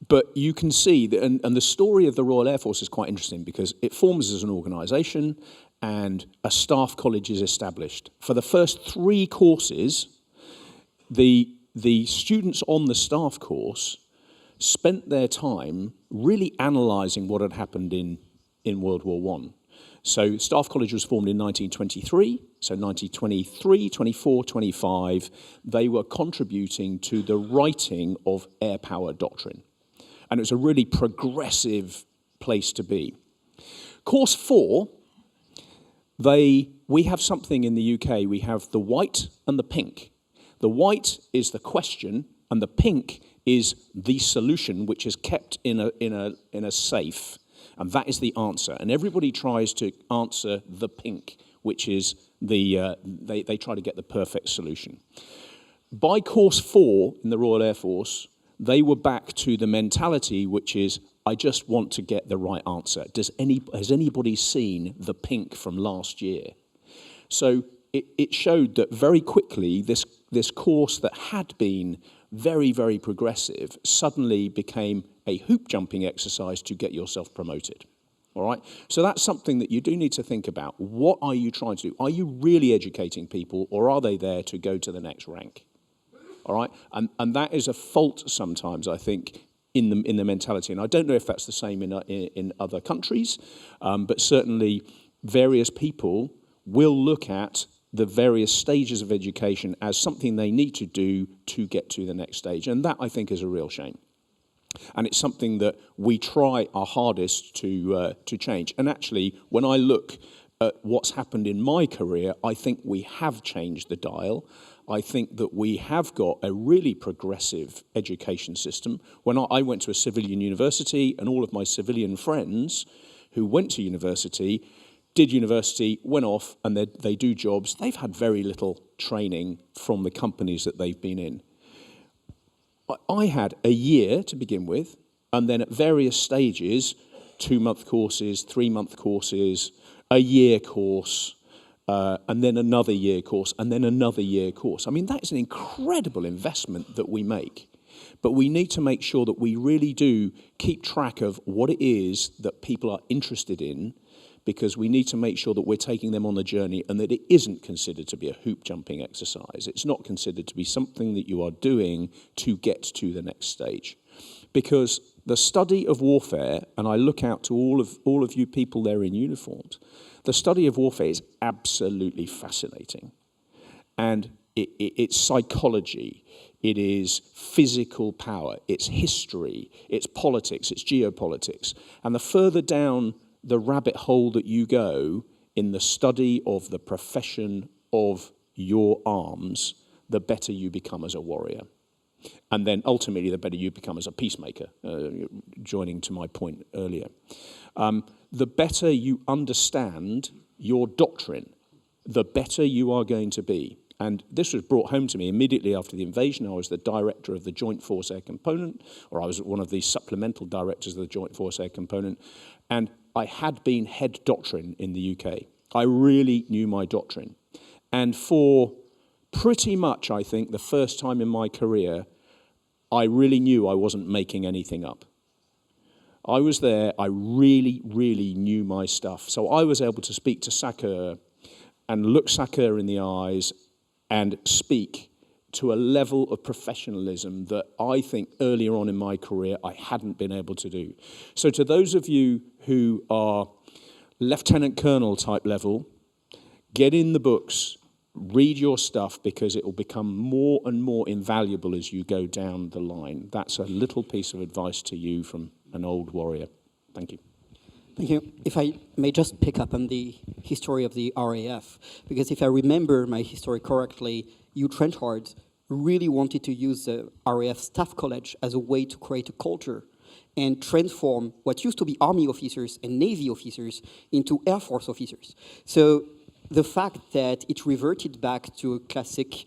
But you can see that, and the story of the Royal Air Force is quite interesting because it forms as an organisation, and a staff college is established. For the first 3 courses, the students on the staff course spent their time really analysing what had happened in World War I. So Staff College was formed in 1923, so 1923, 24, 25, they were contributing to the writing of air power doctrine. And it was a really progressive place to be. Course 4, we have something in the UK, we have the white and the pink. The white is the question, and the pink is the solution, which is kept in a safe, and that is the answer. And everybody tries to answer the pink, which is they try to get the perfect solution. By course 4 in the Royal Air Force, they were back to the mentality, which is, I just want to get the right answer. Has anybody seen the pink from last year? So it showed that very quickly this course that had been very, very progressive suddenly became a hoop jumping exercise to get yourself promoted. All right? So that's something that you do need to think about. What are you trying to do? Are you really educating people, or are they there to go to the next rank? All right? And that is a fault sometimes, I think, in the mentality. And I don't know if that's the same in other countries, but certainly various people will look at the various stages of education as something they need to do to get to the next stage. And that, I think, is a real shame. And it's something that we try our hardest to change. And actually, when I look at what's happened in my career, I think we have changed the dial. I think that we have got a really progressive education system. When I went to a civilian university, and all of my civilian friends who went to university, did university, went off, and they do jobs. They've had very little training from the companies that they've been in. I had a year to begin with, and then at various stages, 2-month courses, 3-month courses, a year course, and then another year course, and then another year course. I mean, that's an incredible investment that we make. But we need to make sure that we really do keep track of what it is that people are interested in, because we need to make sure that we're taking them on the journey and that it isn't considered to be a hoop jumping exercise. It's not considered to be something that you are doing to get to the next stage. Because the study of warfare, and I look out to all of you people there in uniforms, the study of warfare is absolutely fascinating. And it's psychology, it is physical power, it's history, it's politics, it's geopolitics. And the further down the rabbit hole that you go in the study of the profession of your arms, the better you become as a warrior. And then ultimately, the better you become as a peacemaker, joining to my point earlier. The better you understand your doctrine, the better you are going to be. And this was brought home to me immediately after the invasion. I was the director of the Joint Force Air Component, or I was one of the supplemental directors of the Joint Force Air Component. And I had been head doctrine in the UK. I really knew my doctrine. And for pretty much, I think, the first time in my career, I really knew I wasn't making anything up. I was there, I really, really knew my stuff. So I was able to speak to Sakur and look Sakur in the eyes and speak to a level of professionalism that I think earlier on in my career I hadn't been able to do. So to those of you who are lieutenant colonel type level, get in the books, read your stuff, because it will become more and more invaluable as you go down the line. That's a little piece of advice to you from an old warrior. Thank you. Thank you. If I may just pick up on the history of the RAF, because if I remember my history correctly, Hugh Trenchard really wanted to use the RAF Staff College as a way to create a culture and transform what used to be Army officers and Navy officers into Air Force officers. So the fact that it reverted back to a classic,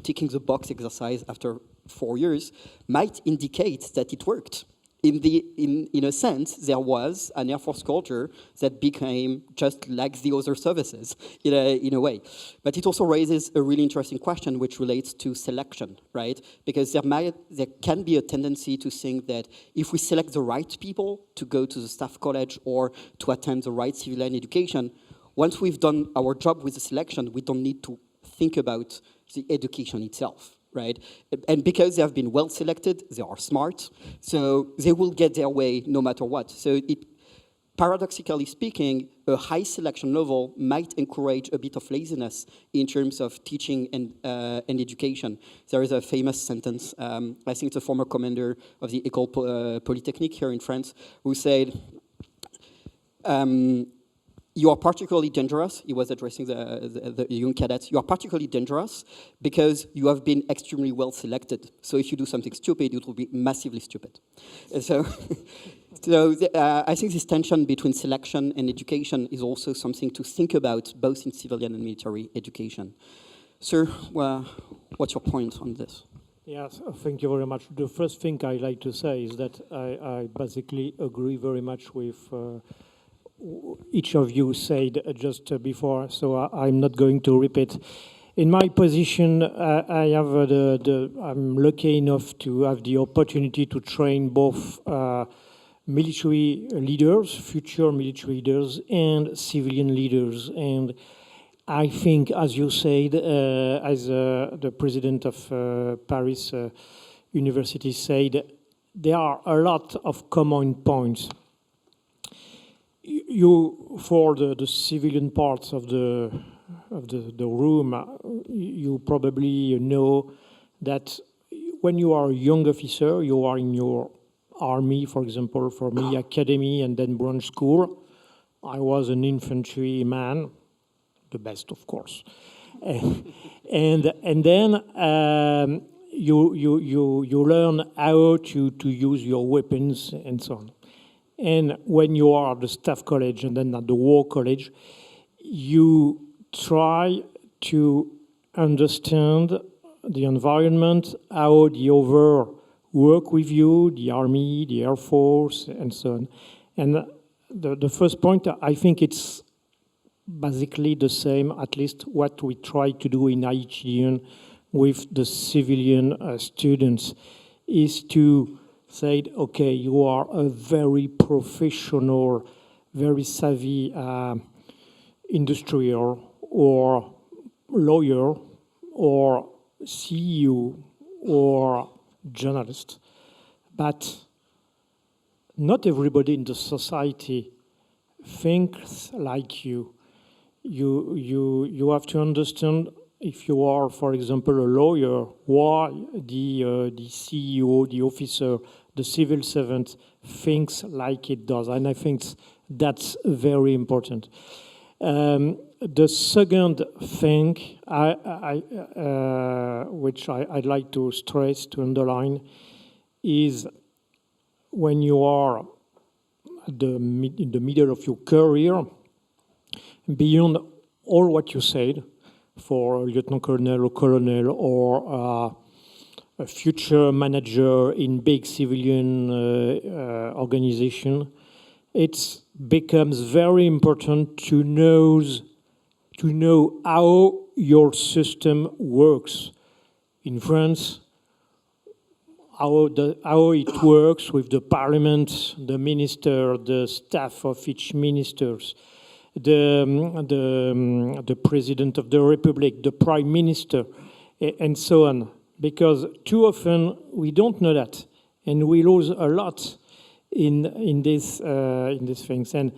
ticking the box exercise after 4 years might indicate that it worked. In a sense, there was an Air Force culture that became just like the other services in a way. But it also raises a really interesting question which relates to selection, right? Because there can be a tendency to think that if we select the right people to go to the staff college or to attend the right civilian education, once we've done our job with the selection, we don't need to think about the education itself. Right? And because they have been well selected, they are smart, so they will get their way no matter what. So paradoxically speaking, a high selection level might encourage a bit of laziness in terms of teaching and education. There is a famous sentence, I think it's a former commander of the École Polytechnique here in France, who said, you are particularly dangerous, he was addressing the young cadets, you are particularly dangerous because you have been extremely well selected. So if you do something stupid, it will be massively stupid. So, I think this tension between selection and education is also something to think about, both in civilian and military education. Sir, what's your point on this? Yes, thank you very much. The first thing I like to say is that I basically agree very much with each of you said just before, so I'm not going to repeat. In my position, I'm lucky enough to have the opportunity to train both military leaders, future military leaders, and civilian leaders. And I think, as you said, as the president of Paris University said, there are a lot of common points. You, for the civilian parts of the room, you probably know that when you are a young officer, you are in your army, for example, for me, Académie and then branch school. I was an infantry man, the best, of course, and then you learn how to use your weapons and so on. And when you are at the staff college and then at the war college, you try to understand the environment, how the other work with you, the army, the air force, and so on. And the first point, I think it's basically the same, at least what we try to do in Étudier with the civilian students, is to said, okay, you are a very professional, very savvy industrial or lawyer or CEO or journalist. But not everybody in the society thinks like you. You have to understand, if you are, for example, a lawyer, why the CEO, the officer, the civil servant thinks like it does. And I think that's very important. The second thing which I'd like to stress, to underline, is when you are in the middle of your career, beyond all what you said, for a lieutenant colonel or colonel or a future manager in big civilian organization, it becomes very important to know how your system works. In France, how it works with the parliament, the minister, the staff of each ministers, the president of the republic, the prime minister, and so on. Because too often we don't know that, and we lose a lot in these things. And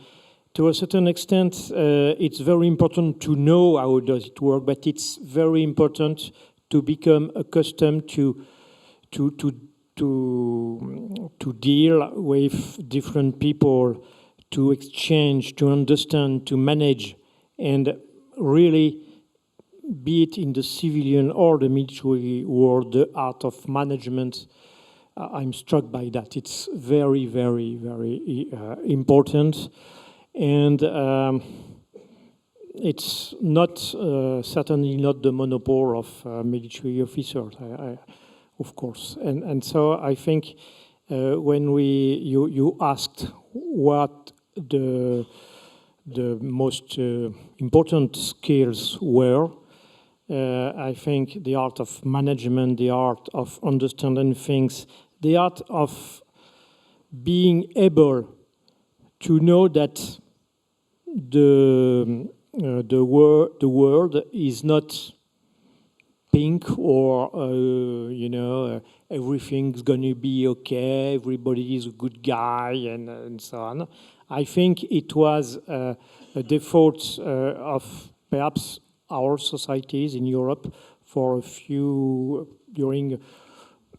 to a certain extent, it's very important to know how does it work, but it's very important to become accustomed to to deal with different people, to exchange, to understand, to manage, and really, be it in the civilian or the military world, the art of management, I'm struck by that. It's very, very, very important. And it's not certainly not the monopoly of military officers, of course. And so I think when you asked what the most important skills were, I think the art of management, the art of understanding things, the art of being able to know that the world is not pink or everything's going to be okay, everybody is a good guy, and so on. I think it was a default of perhaps our societies in Europe for during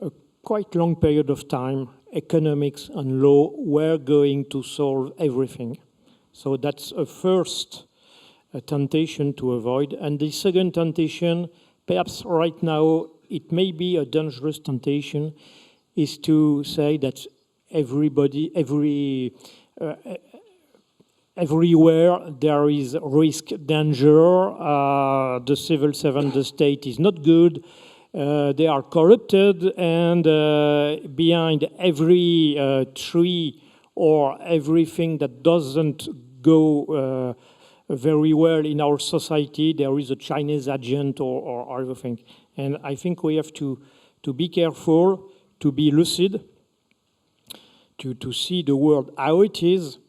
a quite long period of time. Economics and law were going to solve everything. So that's a first temptation to avoid. And the second temptation, perhaps right now, it may be a dangerous temptation, is to say that everywhere there is risk, danger, the civil servant, the state is not good, they are corrupted, and behind every tree or everything that doesn't go very well in our society, there is a Chinese agent or everything. And I think we have to be careful, to be lucid, to see the world how it is,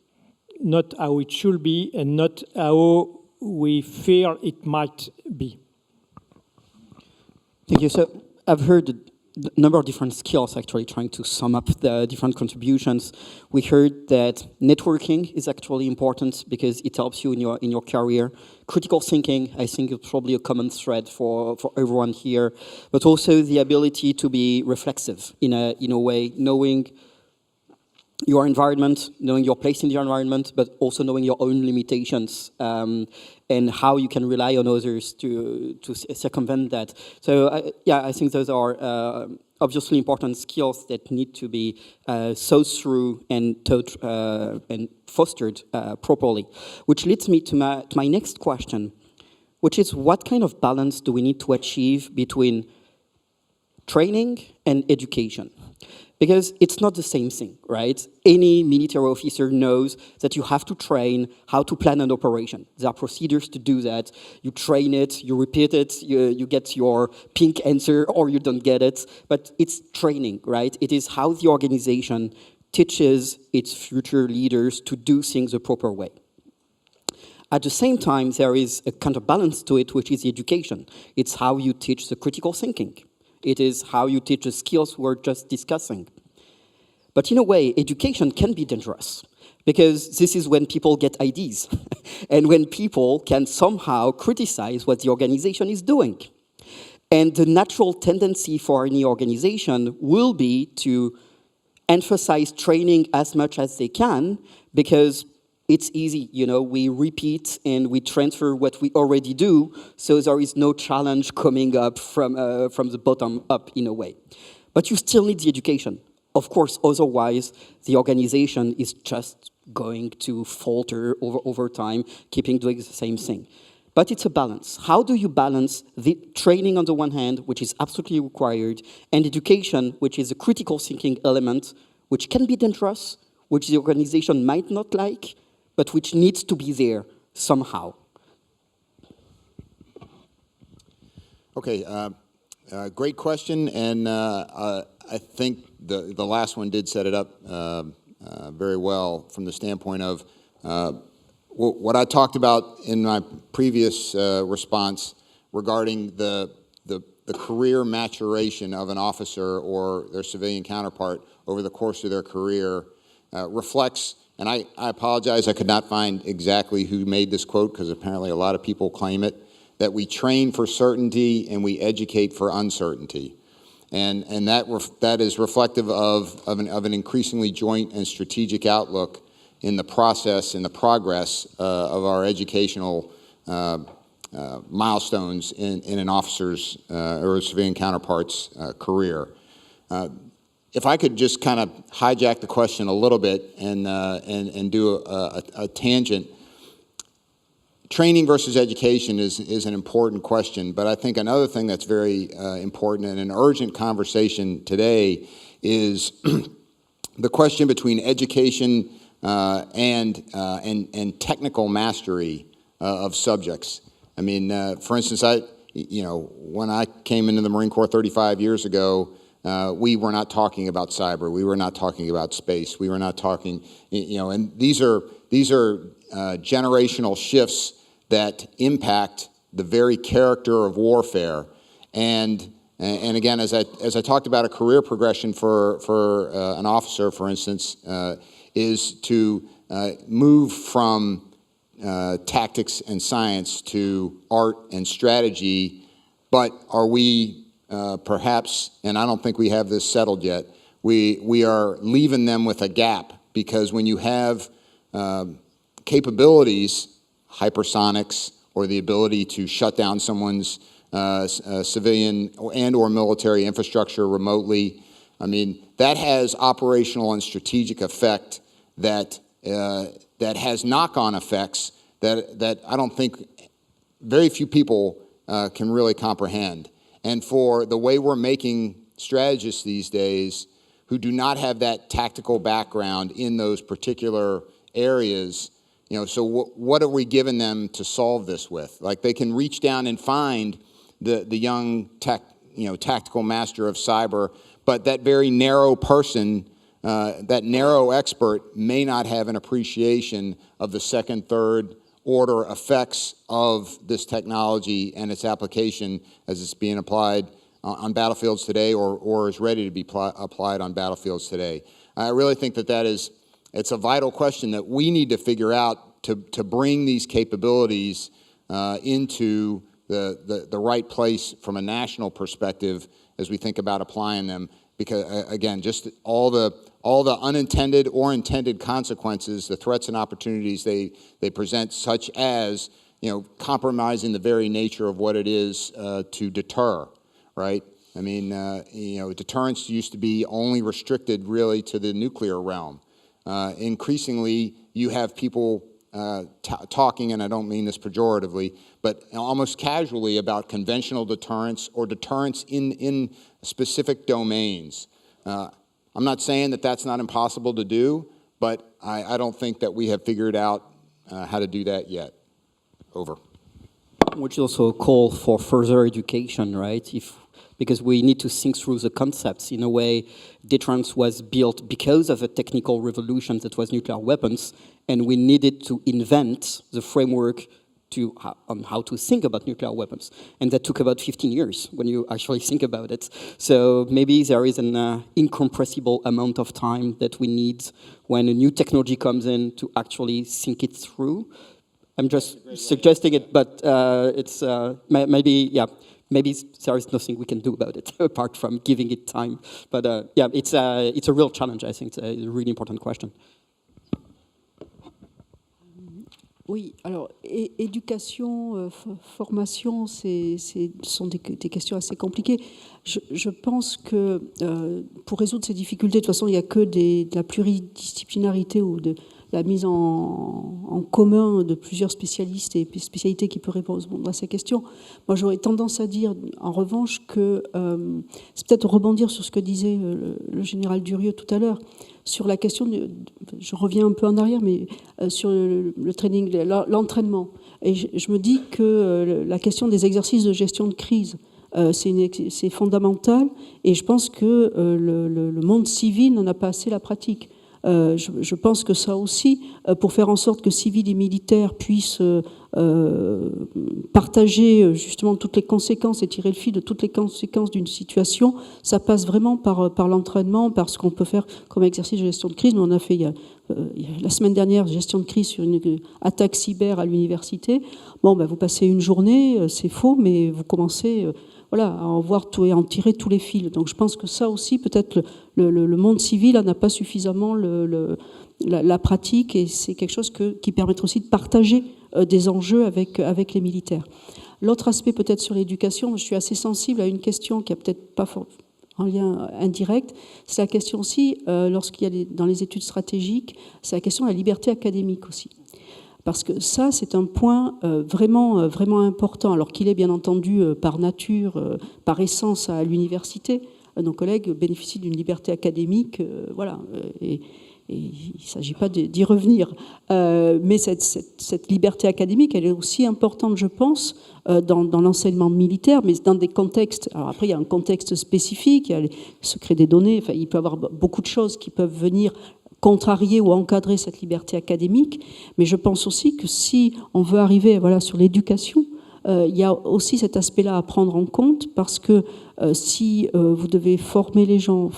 not how it should be, and not how we fear it might be. Thank you. So I've heard a number of different skills, actually, trying to sum up the different contributions. We heard that networking is actually important because it helps you in your career. Critical thinking, I think, is probably a common thread for everyone here, but also the ability to be reflexive in a way, knowing your environment, knowing your place in the environment, but also knowing your own limitations and how you can rely on others to circumvent that. So I think those are obviously important skills that need to be thought through and taught and fostered properly. Which leads me to my next question, which is what kind of balance do we need to achieve between training and education? Because it's not the same thing, right? Any military officer knows that you have to train how to plan an operation. There are procedures to do that. You train it, you repeat it, you get your pink answer or you don't get it. But it's training, right? It is how the organization teaches its future leaders to do things the proper way. At the same time, there is a counterbalance to it, which is education. It's how you teach the critical thinking. It is how you teach the skills we're just discussing. But in a way, education can be dangerous because this is when people get ideas and when people can somehow criticize what the organization is doing. And the natural tendency for any organization will be to emphasize training as much as they can because it's easy, we repeat and we transfer what we already do, so there is no challenge coming up from the bottom up in a way. But you still need the education. Of course, otherwise, the organization is just going to falter over time, keeping doing the same thing. But it's a balance. How do you balance the training on the one hand, which is absolutely required, and education, which is a critical thinking element, which can be dangerous, which the organization might not like, but which needs to be there somehow? Okay, great question, and I think the last one did set it up very well from the standpoint of what I talked about in my previous response regarding the career maturation of an officer or their civilian counterpart over the course of their career reflects. And I apologize, I could not find exactly who made this quote because apparently a lot of people claim it, that we train for certainty and we educate for uncertainty. And that is reflective of an increasingly joint and strategic outlook in the process and the progress of our educational milestones in an officer's or a civilian counterpart's career. If I could just kind of hijack the question a little bit and do a tangent. Training versus education is an important question, but I think another thing that's very important and an urgent conversation today is the question between education and technical mastery of subjects. I mean, for instance, when I came into the Marine Corps 35 years ago, we were not talking about cyber. We were not talking about space. We were not talking, and these are generational shifts that impact the very character of warfare. And again, as I talked about a career progression for an officer, for instance, is to move from tactics and science to art and strategy. But are we perhaps, and I don't think we have this settled yet, we are leaving them with a gap, because when you have capabilities, hypersonics, or the ability to shut down someone's civilian and or military infrastructure remotely, I mean, that has operational and strategic effect that has knock-on effects that I don't think very few people can really comprehend. And for the way we're making strategists these days who do not have that tactical background in those particular areas, so what are we giving them to solve this with? Like, they can reach down and find the young tactical master of cyber, but that very narrow person, that narrow expert, may not have an appreciation of the second, third order effects of this technology and its application as it's being applied on battlefields today, or is ready to be applied on battlefields today. I really think it's a vital question that we need to figure out to bring these capabilities into the right place from a national perspective as we think about applying them. Because again, just all the unintended or intended consequences, the threats and opportunities they present, such as compromising the very nature of what it is to deter, right? I mean, deterrence used to be only restricted really to the nuclear realm. Increasingly, you have people talking, and I don't mean this pejoratively, but almost casually, about conventional deterrence or deterrence in specific domains. I'm not saying that that's not impossible to do, but I don't think that we have figured out how to do that yet. Over. Which is also a call for further education, right? Because we need to think through the concepts. In a way, deterrence was built because of a technical revolution that was nuclear weapons, and we needed to invent the framework on how to think about nuclear weapons. And that took about 15 years when you actually think about it. So maybe there is an incompressible amount of time that we need when a new technology comes in to actually think it through. I'm just suggesting it, but it's maybe there is nothing we can do about it apart from giving it time. But it's a real challenge. I think it's a really important question. Oui, alors éducation, formation, ce sont des questions assez compliquées. Je pense que pour résoudre ces difficultés, de toute façon, il n'y a que de la pluridisciplinarité ou de la mise en commun de plusieurs spécialistes et spécialités qui peut répondre à ces questions. Moi, j'aurais tendance à dire, en revanche, que c'est peut-être rebondir sur ce que disait le général Durieux tout à l'heure, sur la question, je reviens un peu en arrière, mais sur le training, l'entraînement. Et je me dis que la question des exercices de gestion de crise, c'est fondamental, et je pense que le monde civil n'en a pas assez la pratique. Je pense que ça aussi, pour faire en sorte que civils et militaires puissent partager justement toutes les conséquences et tirer le fil de toutes les conséquences d'une situation, ça passe vraiment par l'entraînement, par ce qu'on peut faire comme exercice de gestion de crise. Nous, on a fait la semaine dernière gestion de crise sur une attaque cyber à l'université. Bon, ben, vous passez une journée, c'est faux, mais vous commencez voilà, à en voir tout et à en tirer tous les fils. Donc je pense que ça aussi, peut-être le monde civil n'a pas suffisamment la pratique, et c'est quelque chose qui permet aussi de partager des enjeux avec les militaires. L'autre aspect peut-être sur l'éducation, je suis assez sensible à une question qui n'a peut-être pas en lien indirect, c'est la question aussi, lorsqu'il y a dans les études stratégiques, c'est la question de la liberté académique aussi. Parce que ça, c'est un point vraiment important, alors qu'il est bien entendu par nature, par essence à l'université. Nos collègues bénéficient d'une liberté académique, voilà, et il ne s'agit pas d'y revenir. Mais cette liberté académique, elle est aussi importante, je pense, dans l'enseignement militaire, mais dans des contextes. Alors après, il y a un contexte spécifique, il y a les secrets des données, enfin, il peut y avoir beaucoup de choses qui peuvent venir contrarier ou encadrer cette liberté académique. Mais je pense aussi que si on veut arriver sur l'éducation, il y a aussi cet aspect-là à prendre en compte, parce que si vous devez former les gens,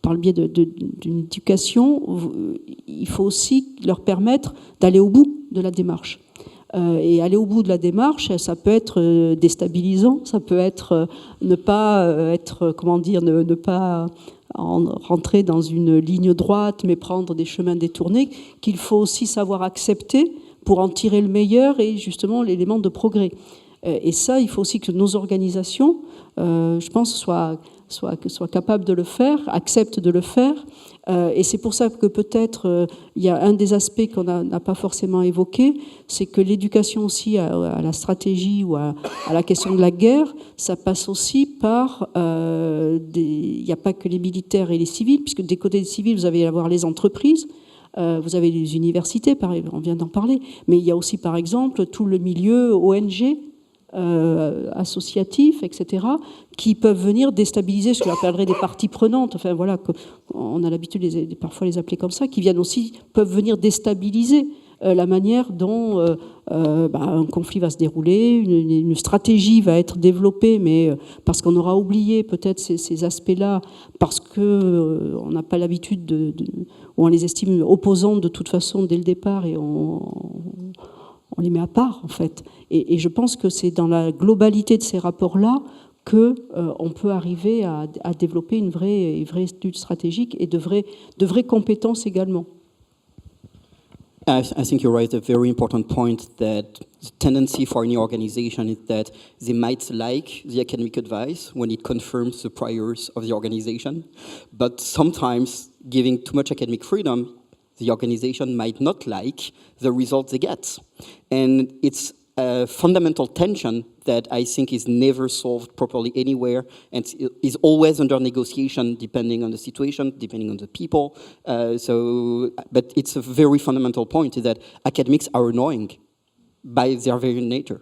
par le biais d'une éducation, il faut aussi leur permettre d'aller au bout de la démarche. Et aller au bout de la démarche, ça peut être déstabilisant, ça peut être ne pas rentrer dans une ligne droite, mais prendre des chemins détournés, qu'il faut aussi savoir accepter pour en tirer le meilleur et justement l'élément de progrès. Et ça, il faut aussi que nos organisations, je pense, soient capables de le faire, acceptent de le faire. Et c'est pour ça que peut-être il y a un des aspects qu'on n'a pas forcément évoqué, c'est que l'éducation aussi à la stratégie ou à la question de la guerre, ça passe aussi par... il n'y a pas que les militaires et les civils, puisque des côtés des civils, vous allez avoir les entreprises, vous avez les universités, on vient d'en parler, mais il y a aussi par exemple tout le milieu ONG, associatifs, etc., qui peuvent venir déstabiliser ce que j'appellerais des parties prenantes, enfin voilà, on a l'habitude de parfois les appeler comme ça, qui peuvent venir déstabiliser la manière dont un conflit va se dérouler, une stratégie va être développée, mais parce qu'on aura oublié peut-être ces aspects-là, parce qu'on n'a pas l'habitude ou on les estime opposants de toute façon dès le départ, et on les met à part, en fait. Et je pense que c'est dans la globalité de ces rapports-là qu'on peut arriver à développer une vraie étude stratégique et de vraies compétences également. I think you raised a very important point, that the tendency for any organization is that they might like the academic advice when it confirms the priors of the organization, but sometimes giving too much academic freedom, the organization might not like the results they get. And it's a fundamental tension that I think is never solved properly anywhere, and is always under negotiation depending on the situation, depending on the people. But it's a very fundamental point, is that academics are annoying by their very nature.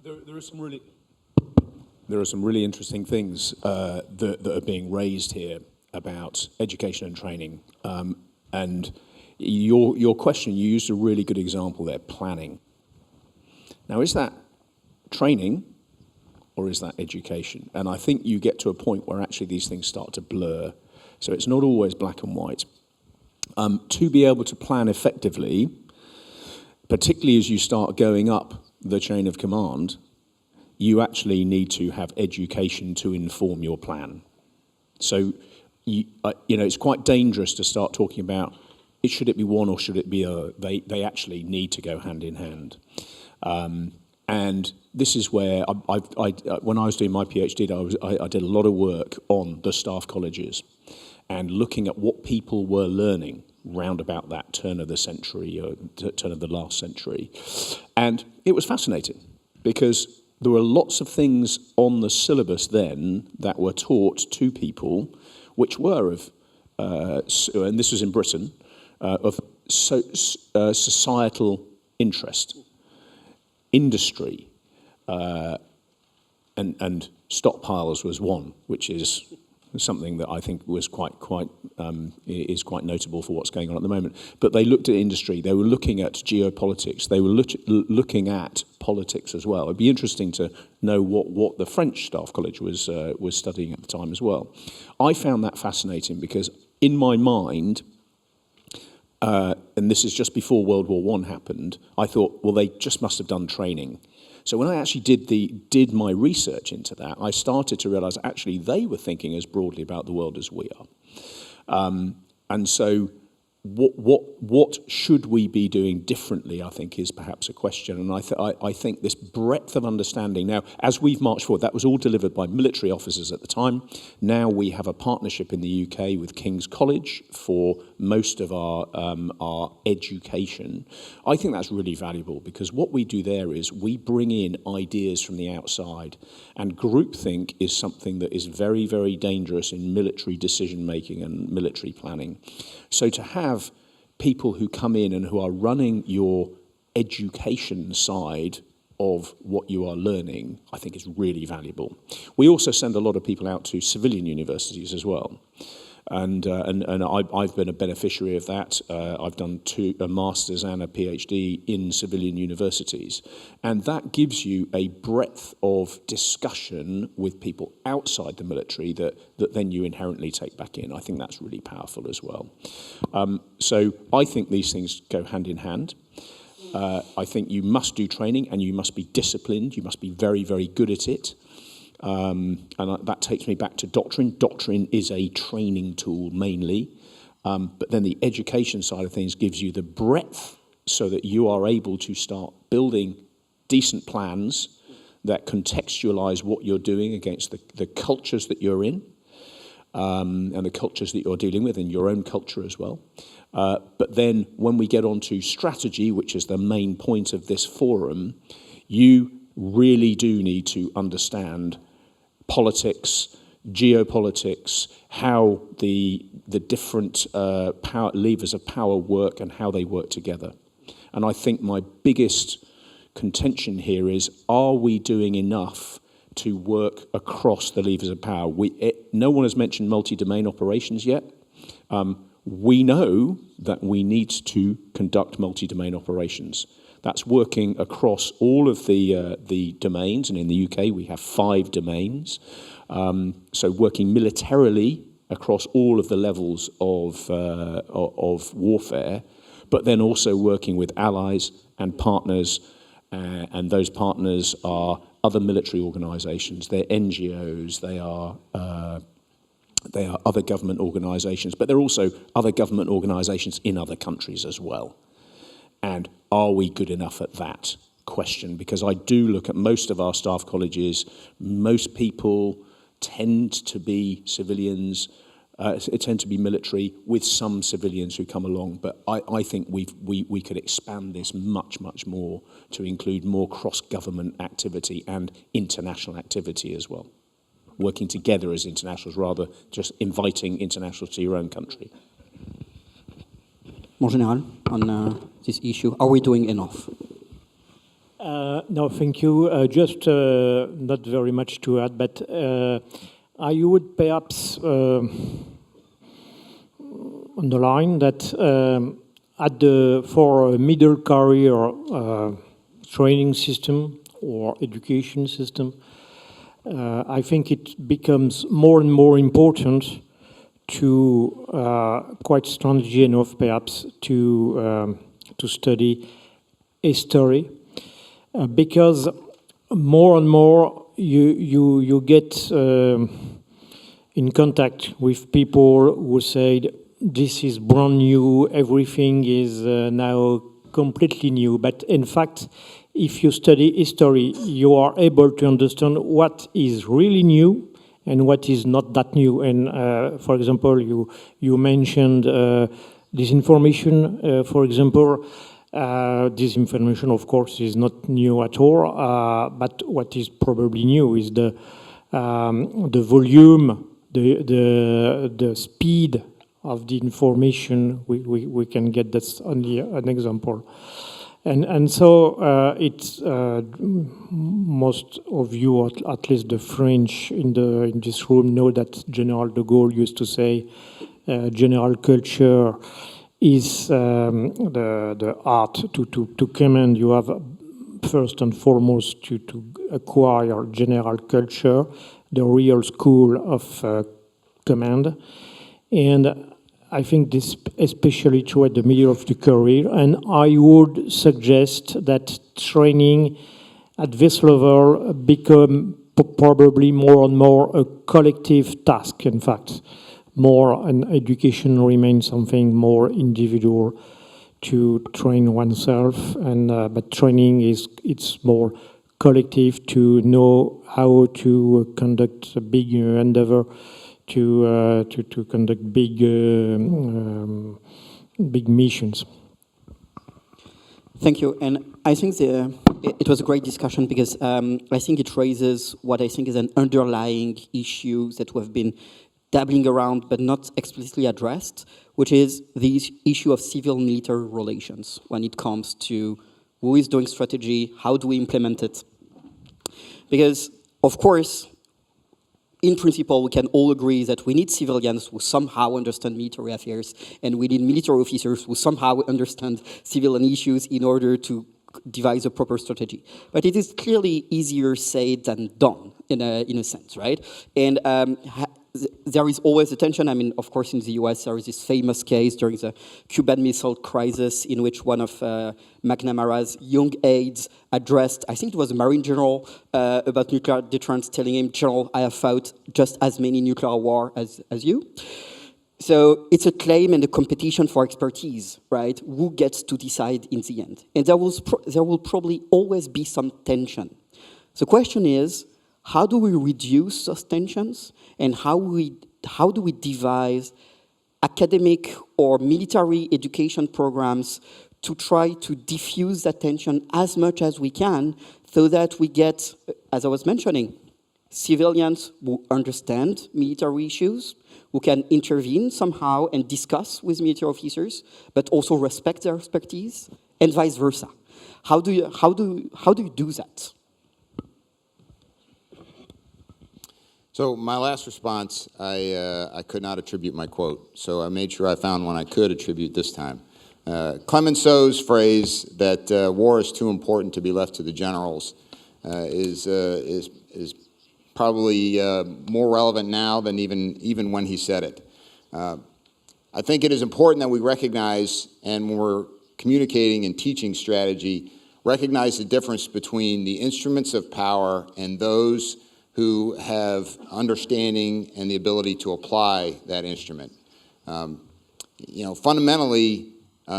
There are some really interesting things that are being raised here about education and training. And your question, you used a really good example there, planning. Now, is that training or is that education? And I think you get to a point where actually these things start to blur. So it's not always black and white. To be able to plan effectively, particularly as you start going up the chain of command, you actually need to have education to inform your plan. So, it's quite dangerous to start talking about, should it be one or should it be a? They actually need to go hand in hand. And this is where, when I was doing my PhD, I did a lot of work on the staff colleges and looking at what people were learning round about that turn of the century, or turn of the last century. And it was fascinating because there were lots of things on the syllabus then that were taught to people which were of, and this was in Britain, of societal interest, industry, and stockpiles was one, which is something that I think was is quite notable for what's going on at the moment. But they looked at industry, they were looking at geopolitics, they were looking at politics as well. It'd be interesting to know what the French Staff College was studying at the time as well. I found that fascinating because in my mind, and this is just before World War I happened, I thought, well, they just must have done training. So when I actually did my research into that, I started to realize actually they were thinking as broadly about the world as we are. And so what should we be doing differently, I think, is perhaps a question. And I think this breadth of understanding, now, as we've marched forward, that was all delivered by military officers at the time. Now we have a partnership in the UK with King's College for most of our education. I think that's really valuable because what we do there is we bring in ideas from the outside, and groupthink is something that is very, very dangerous in military decision-making and military planning. So to have people who come in and who are running your education side of what you are learning, I think is really valuable. We also send a lot of people out to civilian universities as well. And I've been a beneficiary of that. I've done a master's and a PhD in civilian universities. And that gives you a breadth of discussion with people outside the military that then you inherently take back in. I think that's really powerful as well. So I think these things go hand in hand. I think you must do training and you must be disciplined. You must be very, very good at it. And that takes me back to Doctrine. Doctrine is a training tool mainly, but then the education side of things gives you the breadth so that you are able to start building decent plans that contextualize what you're doing against the cultures that you're in, and the cultures that you're dealing with, and your own culture as well. But then when we get on to strategy, which is the main point of this forum, you really do need to understand politics, geopolitics, how the different levers of power work and how they work together. And I think my biggest contention here is, are we doing enough to work across the levers of power? No one has mentioned multi-domain operations yet. We know that we need to conduct multi-domain operations. That's working across all of the domains, and in the UK we have 5 domains. So working militarily across all of the levels of warfare, but then also working with allies and partners, and those partners are other military organisations, they're NGOs, they are other government organisations, but they're also other government organisations in other countries as well. And are we good enough at that question? Because I do look at most of our staff colleges, most people tend to be civilians, tend to be military, with some civilians who come along. But I think we could expand this much, much more to include more cross-government activity and international activity as well. Working together as internationals rather just inviting internationals to your own country. Mon Général, on this issue, are we doing enough? No, thank you. Just not very much to add, but I would perhaps underline that for a middle career training system or education system, I think it becomes more and more important to quite strategy enough, perhaps, to study history, because more and more you get in contact with people who say this is brand new, everything is now completely new. But in fact, if you study history, you are able to understand what is really new and what is not that new. And for example, you mentioned disinformation, for example. Disinformation, of course, is not new at all, but what is probably new is the volume, the speed of the information we can get. That's only an example. And so it's most of you, at least the French in this room, know that General de Gaulle used to say, general culture is the art to command. You have first and foremost to acquire general culture, the real school of command. And I think this especially true at the middle of the career, and I would suggest that training at this level become probably more and more a collective task, in fact. More, and education remains something more individual to train oneself, and but training it's more collective to know how to conduct a big endeavor, to conduct big missions. Thank you, and I think it was a great discussion because I think it raises what I think is an underlying issue that we have been dabbling around but not explicitly addressed, which is the issue of civil-military relations when it comes to who is doing strategy, how do we implement it. Because, of course, in principle, we can all agree that we need civilians who somehow understand military affairs, and we need military officers who somehow understand civilian issues in order to devise a proper strategy. But it is clearly easier said than done, in a sense, right? And there is always a tension. I mean, of course, in the US, there is this famous case during the Cuban Missile Crisis in which one of McNamara's young aides addressed, I think it was a Marine general, about nuclear deterrence, telling him, "General, I have fought just as many nuclear wars as you." So it's a claim and a competition for expertise, right? Who gets to decide in the end? And there will probably always be some tension. The question is, how do we reduce those tensions, and how do we devise academic or military education programs to try to diffuse that tension as much as we can, so that we get, as I was mentioning, civilians who understand military issues, who can intervene somehow and discuss with military officers, but also respect their expertise, and vice versa. How do you do that? So my last response, I could not attribute my quote, so I made sure I found one I could attribute this time. Clemenceau's phrase that war is too important to be left to the generals is probably more relevant now than even when he said it. I think it is important that we recognize, and when we're communicating and teaching strategy, recognize the difference between the instruments of power and those who have understanding and the ability to apply that instrument. Fundamentally,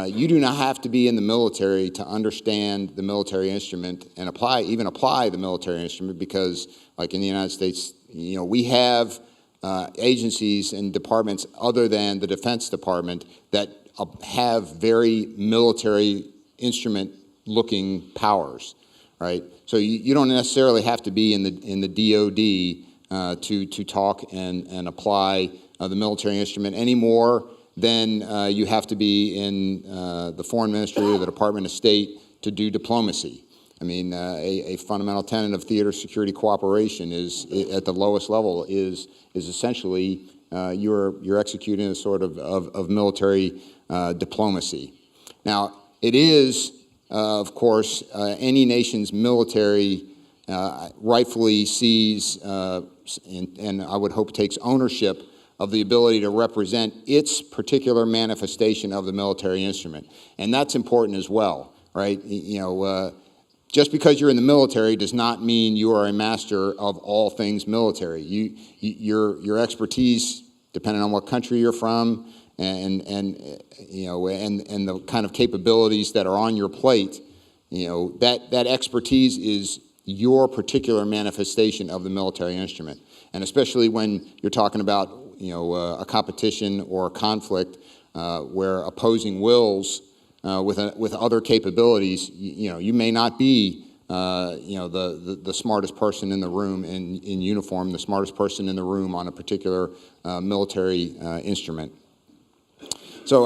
you do not have to be in the military to understand the military instrument and even apply the military instrument, because, like in the United States, we have agencies and departments other than the Defense Department that have very military instrument-looking powers. Right, so you don't necessarily have to be in the DoD to talk and apply the military instrument any more than you have to be in the Foreign Ministry or the Department of State to do diplomacy. I mean, a fundamental tenet of theater security cooperation is, at the lowest level, is essentially you're executing a sort of military diplomacy. Now, it is. Of course, any nation's military rightfully sees, and I would hope takes ownership of the ability to represent its particular manifestation of the military instrument. And that's important as well, right? Just because you're in the military does not mean you are a master of all things military. Your expertise, depending on what country you're from, and the kind of capabilities that are on your plate, that expertise is your particular manifestation of the military instrument. And especially when you're talking about a competition or a conflict where opposing wills with other capabilities, you may not be the smartest person in the room in uniform, the smartest person in the room on a particular military instrument. So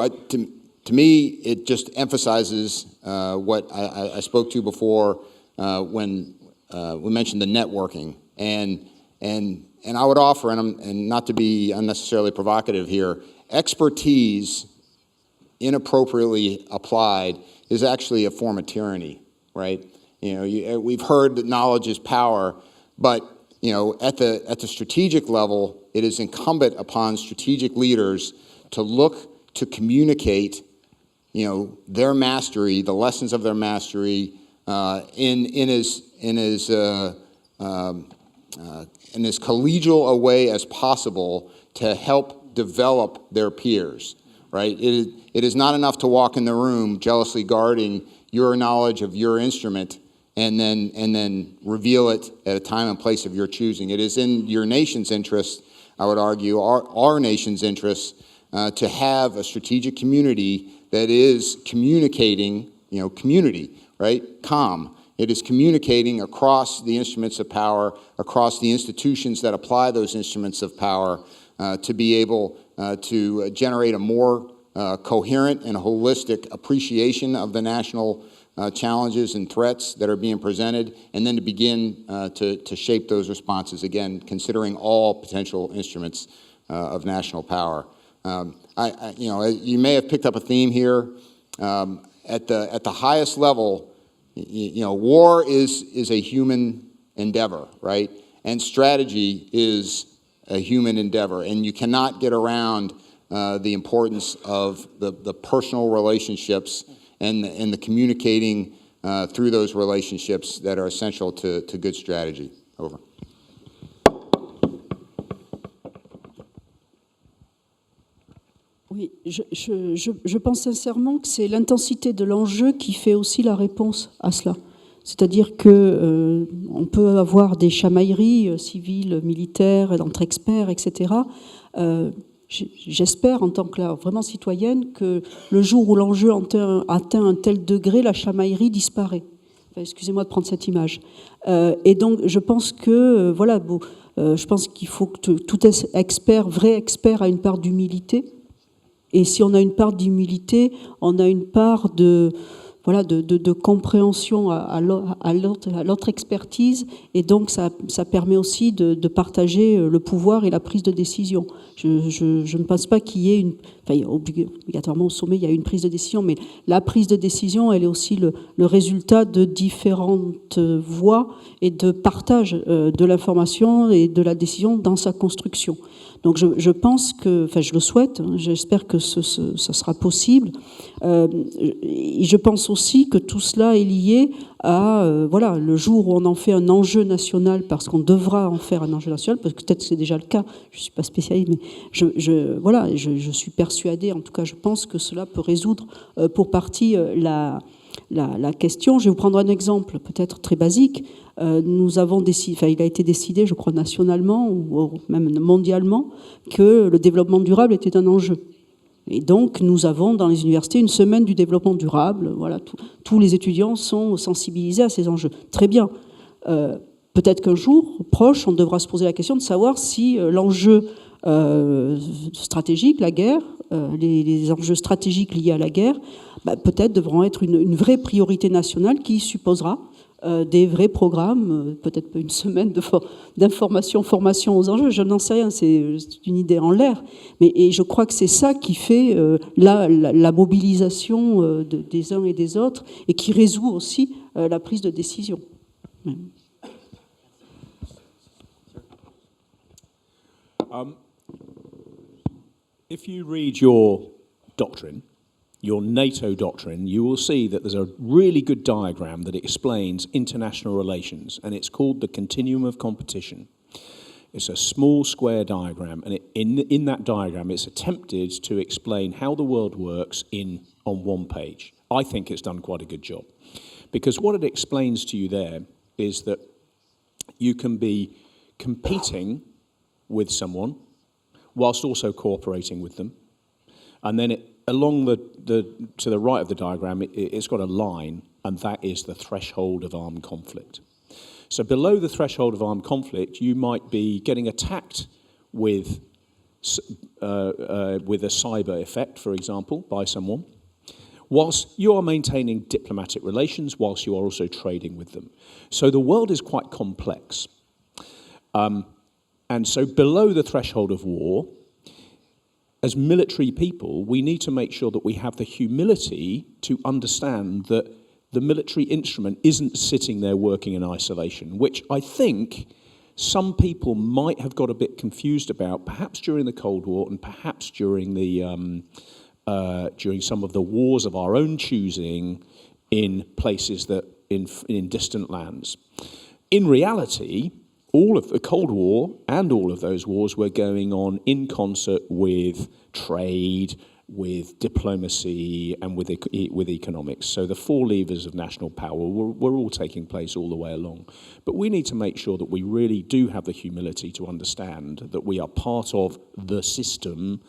to me, it just emphasizes what I spoke to before when we mentioned the networking. And I would offer, and not to be unnecessarily provocative here, expertise inappropriately applied is actually a form of tyranny, right? We've heard that knowledge is power, but at the strategic level, it is incumbent upon strategic leaders to look to communicate, their mastery, the lessons of their mastery, in as collegial a way as possible to help develop their peers, right? It is not enough to walk in the room jealously guarding your knowledge of your instrument and then reveal it at a time and place of your choosing. It is in your nation's interest, I would argue, our nation's interest, to have a strategic community that is communicating, community, right? It is communicating across the instruments of power, across the institutions that apply those instruments of power, to be able to generate a more coherent and holistic appreciation of the national challenges and threats that are being presented, and then to begin to shape those responses, again, considering all potential instruments of national power. You may have picked up a theme here. At the highest level, war is a human endeavor, right? And strategy is a human endeavor, and you cannot get around the importance of the personal relationships and the communicating through those relationships that are essential to good strategy. Over. Oui, je pense sincèrement que c'est l'intensité de l'enjeu qui fait aussi la réponse à cela. C'est-à-dire que on peut avoir des chamailleries civiles, militaires, entre experts, etc. J'espère, en tant que vraiment citoyenne, que le jour où l'enjeu atteint un tel degré, la chamaillerie disparaît. Enfin, excusez-moi de prendre cette image. Et donc, je pense que, je pense qu'il faut que tout expert, vrai expert, a une part d'humilité. Et si on a une part d'humilité, on a une part de compréhension à l'autre expertise, et donc ça permet aussi de partager le pouvoir et la prise de décision. Je ne pense pas qu'il y ait obligatoirement au sommet, il y a une prise de décision, mais la prise de décision, elle est aussi le résultat de différentes voies et de partage de l'information et de la décision dans sa construction. Donc je pense que, je le souhaite, j'espère que ça sera possible. Et je pense aussi que tout cela est lié à le jour où on en fait un enjeu national, parce qu'on devra en faire un enjeu national, parce que peut-être que c'est déjà le cas, je ne suis pas spécialiste, mais je suis persuadée, en tout cas je pense que cela peut résoudre pour partie la question. Je vais vous prendre un exemple peut-être très basique. Nous avons décidé, il a été décidé, je crois nationalement ou même mondialement, que le développement durable était un enjeu. Et donc nous avons dans les universités une semaine du développement durable. Voilà, tous les étudiants sont sensibilisés à ces enjeux. Très bien. Peut-être qu'un jour proche, on devra se poser la question de savoir si l'enjeu stratégique, la guerre, les enjeux stratégiques liés à la guerre, peut-être devront être une vraie priorité nationale qui supposera des vrais programmes, peut-être une semaine d'information, formation aux enjeux, je n'en sais rien, c'est une idée en l'air. Et je crois que c'est ça qui fait la mobilisation des uns et des autres, et qui résout aussi la prise de décision. If you read your doctrine, your NATO doctrine, you will see that there's a really good diagram that explains international relations, and it's called the continuum of competition. It's a small square diagram, and in that diagram, it's attempted to explain how the world works on one page. I think it's done quite a good job, because what it explains to you there is that you can be competing with someone whilst also cooperating with them, and then along to the right of the diagram, it's got a line, and that is the threshold of armed conflict. So below the threshold of armed conflict, you might be getting attacked with a cyber effect, for example, by someone, whilst you are maintaining diplomatic relations, whilst you are also trading with them. So the world is quite complex. And so below the threshold of war, as military people, we need to make sure that we have the humility to understand that the military instrument isn't sitting there working in isolation, which I think some people might have got a bit confused about, perhaps during the Cold War and perhaps during during some of the wars of our own choosing in places that in distant lands. In reality, all of the Cold War and all of those wars were going on in concert with trade, with diplomacy, and with economics. So the four levers of national power were all taking place all the way along. But we need to make sure that we really do have the humility to understand that we are part of the system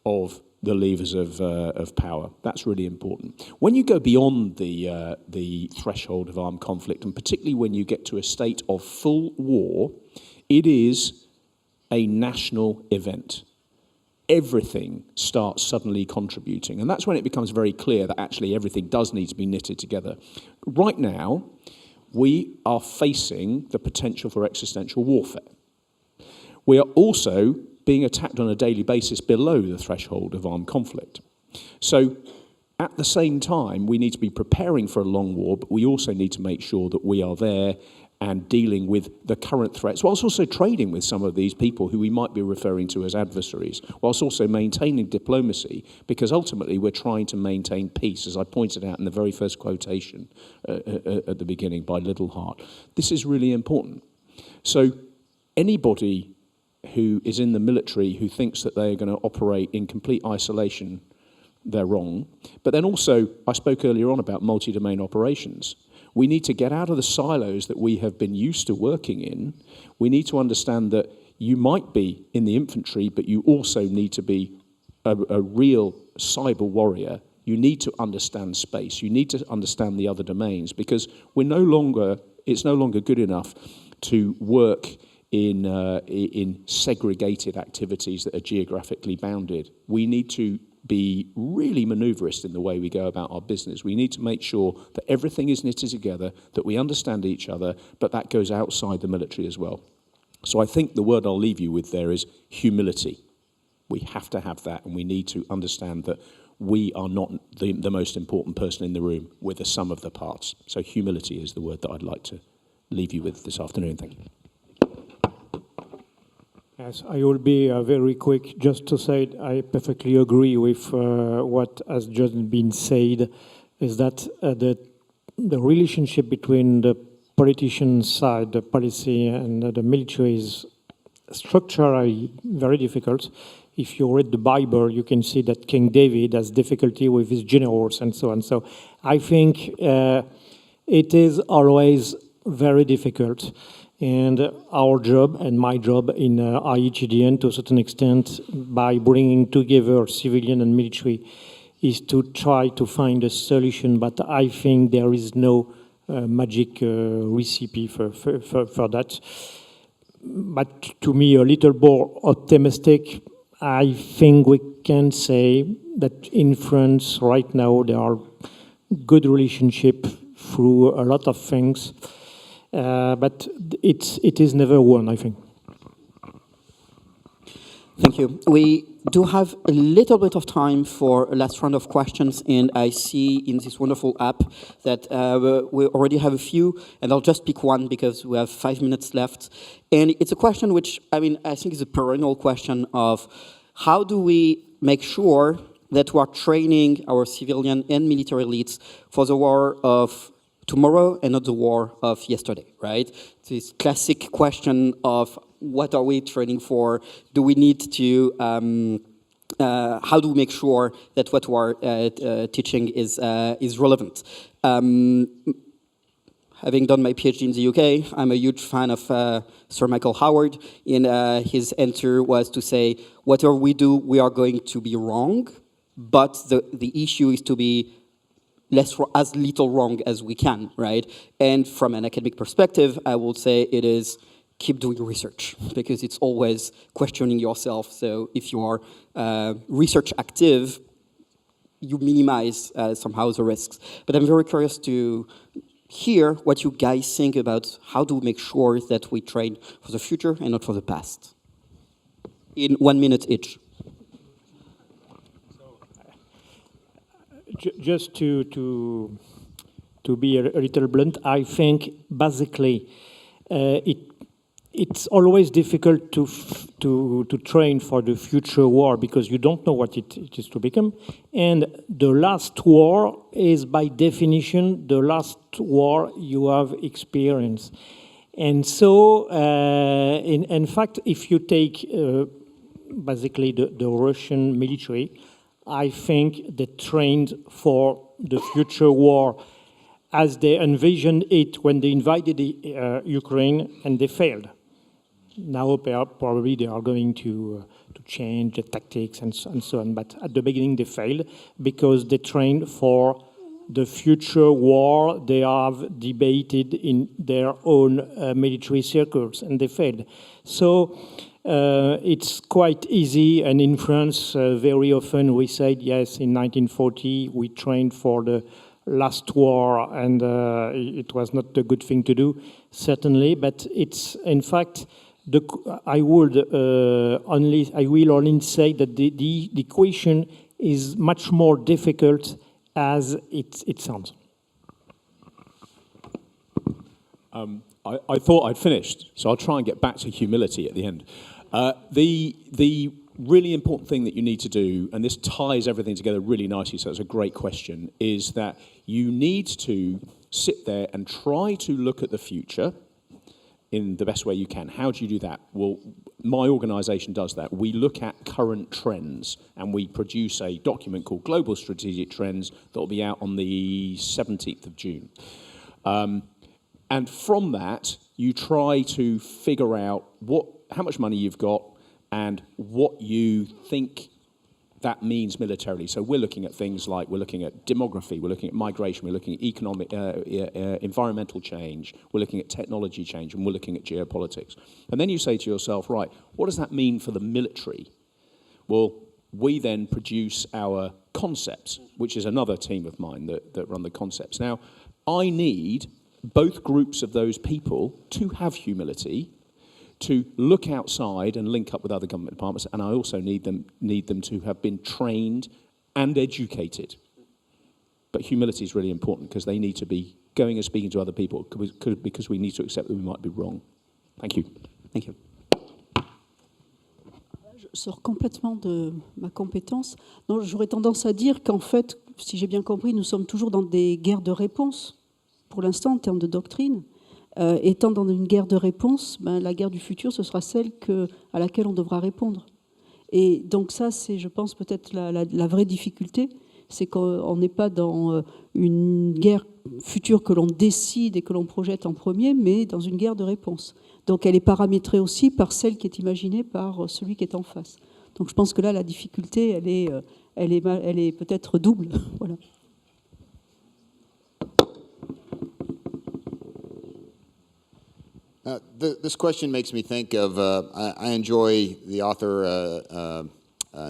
of the levers of power. That's really important. When you go beyond the threshold of armed conflict, and particularly when you get to a state of full war, it is a national event. Everything starts suddenly contributing. And that's when it becomes very clear that actually everything does need to be knitted together. Right now, we are facing the potential for existential warfare. We are also being attacked on a daily basis below the threshold of armed conflict. So at the same time, we need to be preparing for a long war, but we also need to make sure that we are there and dealing with the current threats, whilst also trading with some of these people who we might be referring to as adversaries, whilst also maintaining diplomacy, because ultimately we're trying to maintain peace, as I pointed out in the very first quotation at the beginning by Littlehart. This is really important. So anybody who is in the military who thinks that they are going to operate in complete isolation, they're wrong. But then also, I spoke earlier on about multi-domain operations. We need to get out of the silos that we have been used to working in. We need to understand that you might be in the infantry, but you also need to be a real cyber warrior. You need to understand space. You need to understand the other domains, because it's no longer good enough to work in segregated activities that are geographically bounded. We need to be really maneuverist in the way we go about our business. We need to make sure that everything is knitted together, that we understand each other, but that goes outside the military as well. So I think the word I'll leave you with there is humility. We have to have that, and we need to understand that we are not the most important person in the room. We're the sum of the parts. So humility is the word that I'd like to leave you with this afternoon. Thank you. Yes, I will be very quick. Just to say, I perfectly agree with what has just been said, is that the relationship between the politician side, the policy, and the military is structurally very difficult. If you read the Bible, you can see that King David has difficulty with his generals and so on. So I think it is always very difficult. And our job, and my job in IETDN to a certain extent, by bringing together civilian and military, is to try to find a solution. But I think there is no magic recipe for that. But to me, a little more optimistic, I think we can say that in France right now there are good relationship through a lot of things. But it is never one, I think. Thank you. We do have a little bit of time for a last round of questions, and I see in this wonderful app that we already have a few, and I'll just pick one because we have 5 minutes left. And it's a question which, I think is a perennial question of how do we make sure that we are training our civilian and military elites for the war of tomorrow and not the war of yesterday, right? This classic question of what are we training for? Do we need to, how do we make sure that what we're teaching is relevant? Having done my PhD in the UK, I'm a huge fan of Sir Michael Howard, and his answer was to say, whatever we do, we are going to be wrong, but the issue is to be as little wrong as we can, right? And from an academic perspective, I would say it is keep doing research, because it's always questioning yourself. So if you are research active, you minimize somehow the risks. But I'm very curious to hear what you guys think about how to make sure that we train for the future and not for the past. In 1 minute each. Just to be a little blunt, I think basically it's always difficult to train for the future war because you don't know what it is to become. And the last war is by definition the last war you have experienced. And so, in fact, if you take basically the Russian military, I think they trained for the future war as they envisioned it when they invaded Ukraine, and they failed. Now probably they are going to change the tactics and so on, but at the beginning they failed because they trained for the future war they have debated in their own military circles, and they failed. So it's quite easy, and in France, very often we said, yes, in 1940 we trained for the last war, and it was not a good thing to do, certainly, but it's, in fact, I will only say that the equation is much more difficult as it sounds. I thought I'd finished, so I'll try and get back to humility at the end. The really important thing that you need to do, and this ties everything together really nicely, so it's a great question, is that you need to sit there and try to look at the future in the best way you can. How do you do that? Well, my organisation does that. We look at current trends, and we produce a document called Global Strategic Trends that will be out on the 17th of June. And from that, you try to figure out how much money you've got and what you think that means militarily. So we're looking at things like, we're looking at demography, we're looking at migration, we're looking at economic, environmental change, we're looking at technology change, and we're looking at geopolitics. And then you say to yourself, right, what does that mean for the military? Well, we then produce our concepts, which is another team of mine that run the concepts. Now, I need both groups of those people to have humility, to look outside and link up with other government departments, and I also need them to have been trained and educated. But humility is really important because they need to be going and speaking to other people because we need to accept that we might be wrong. Thank you. Thank you. Je sors complètement de ma compétence. Non, j'aurais tendance à dire qu'en fait, si j'ai bien compris, nous sommes toujours dans des guerres de réponse, pour l'instant, en termes de doctrine. Étant dans une guerre de réponse, la guerre du futur, ce sera celle à laquelle on devra répondre. Et donc ça, c'est, je pense, peut-être la vraie difficulté, c'est qu'on n'est pas dans une guerre future que l'on décide et que l'on projette en premier, mais dans une guerre de réponse. Donc elle est paramétrée aussi par celle qui est imaginée par celui qui est en face. Donc je pense que là, la difficulté, elle est peut-être double. Voilà. This question makes me think of, I enjoy the author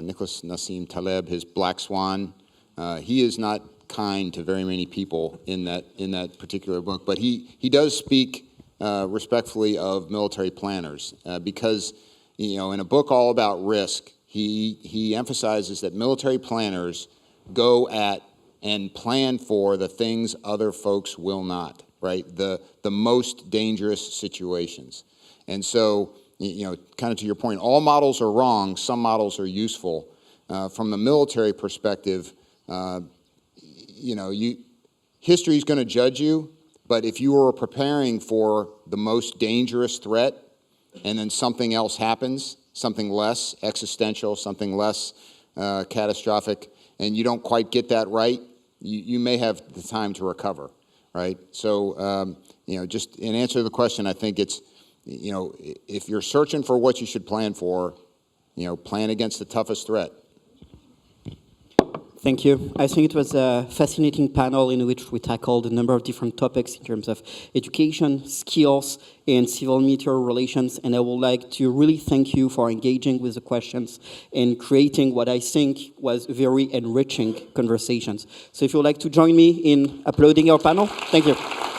Nicholas Nassim Taleb, his Black Swan. He is not kind to very many people in that particular book, but he does speak respectfully of military planners because, in a book all about risk, he emphasizes that military planners go at and plan for the things other folks will not. Right, the most dangerous situations. And so, kind of to your point, all models are wrong, some models are useful. From the military perspective, history is going to judge you, but if you are preparing for the most dangerous threat and then something else happens, something less existential, something less catastrophic, and you don't quite get that right, you may have the time to recover. Right. So, just in answer to the question, I think it's, if you're searching for what you should plan for, plan against the toughest threat. Thank you. I think it was a fascinating panel in which we tackled a number of different topics in terms of education, skills, and civil-military relations. And I would like to really thank you for engaging with the questions and creating what I think was very enriching conversations. So if you would like to join me in applauding our panel, thank you.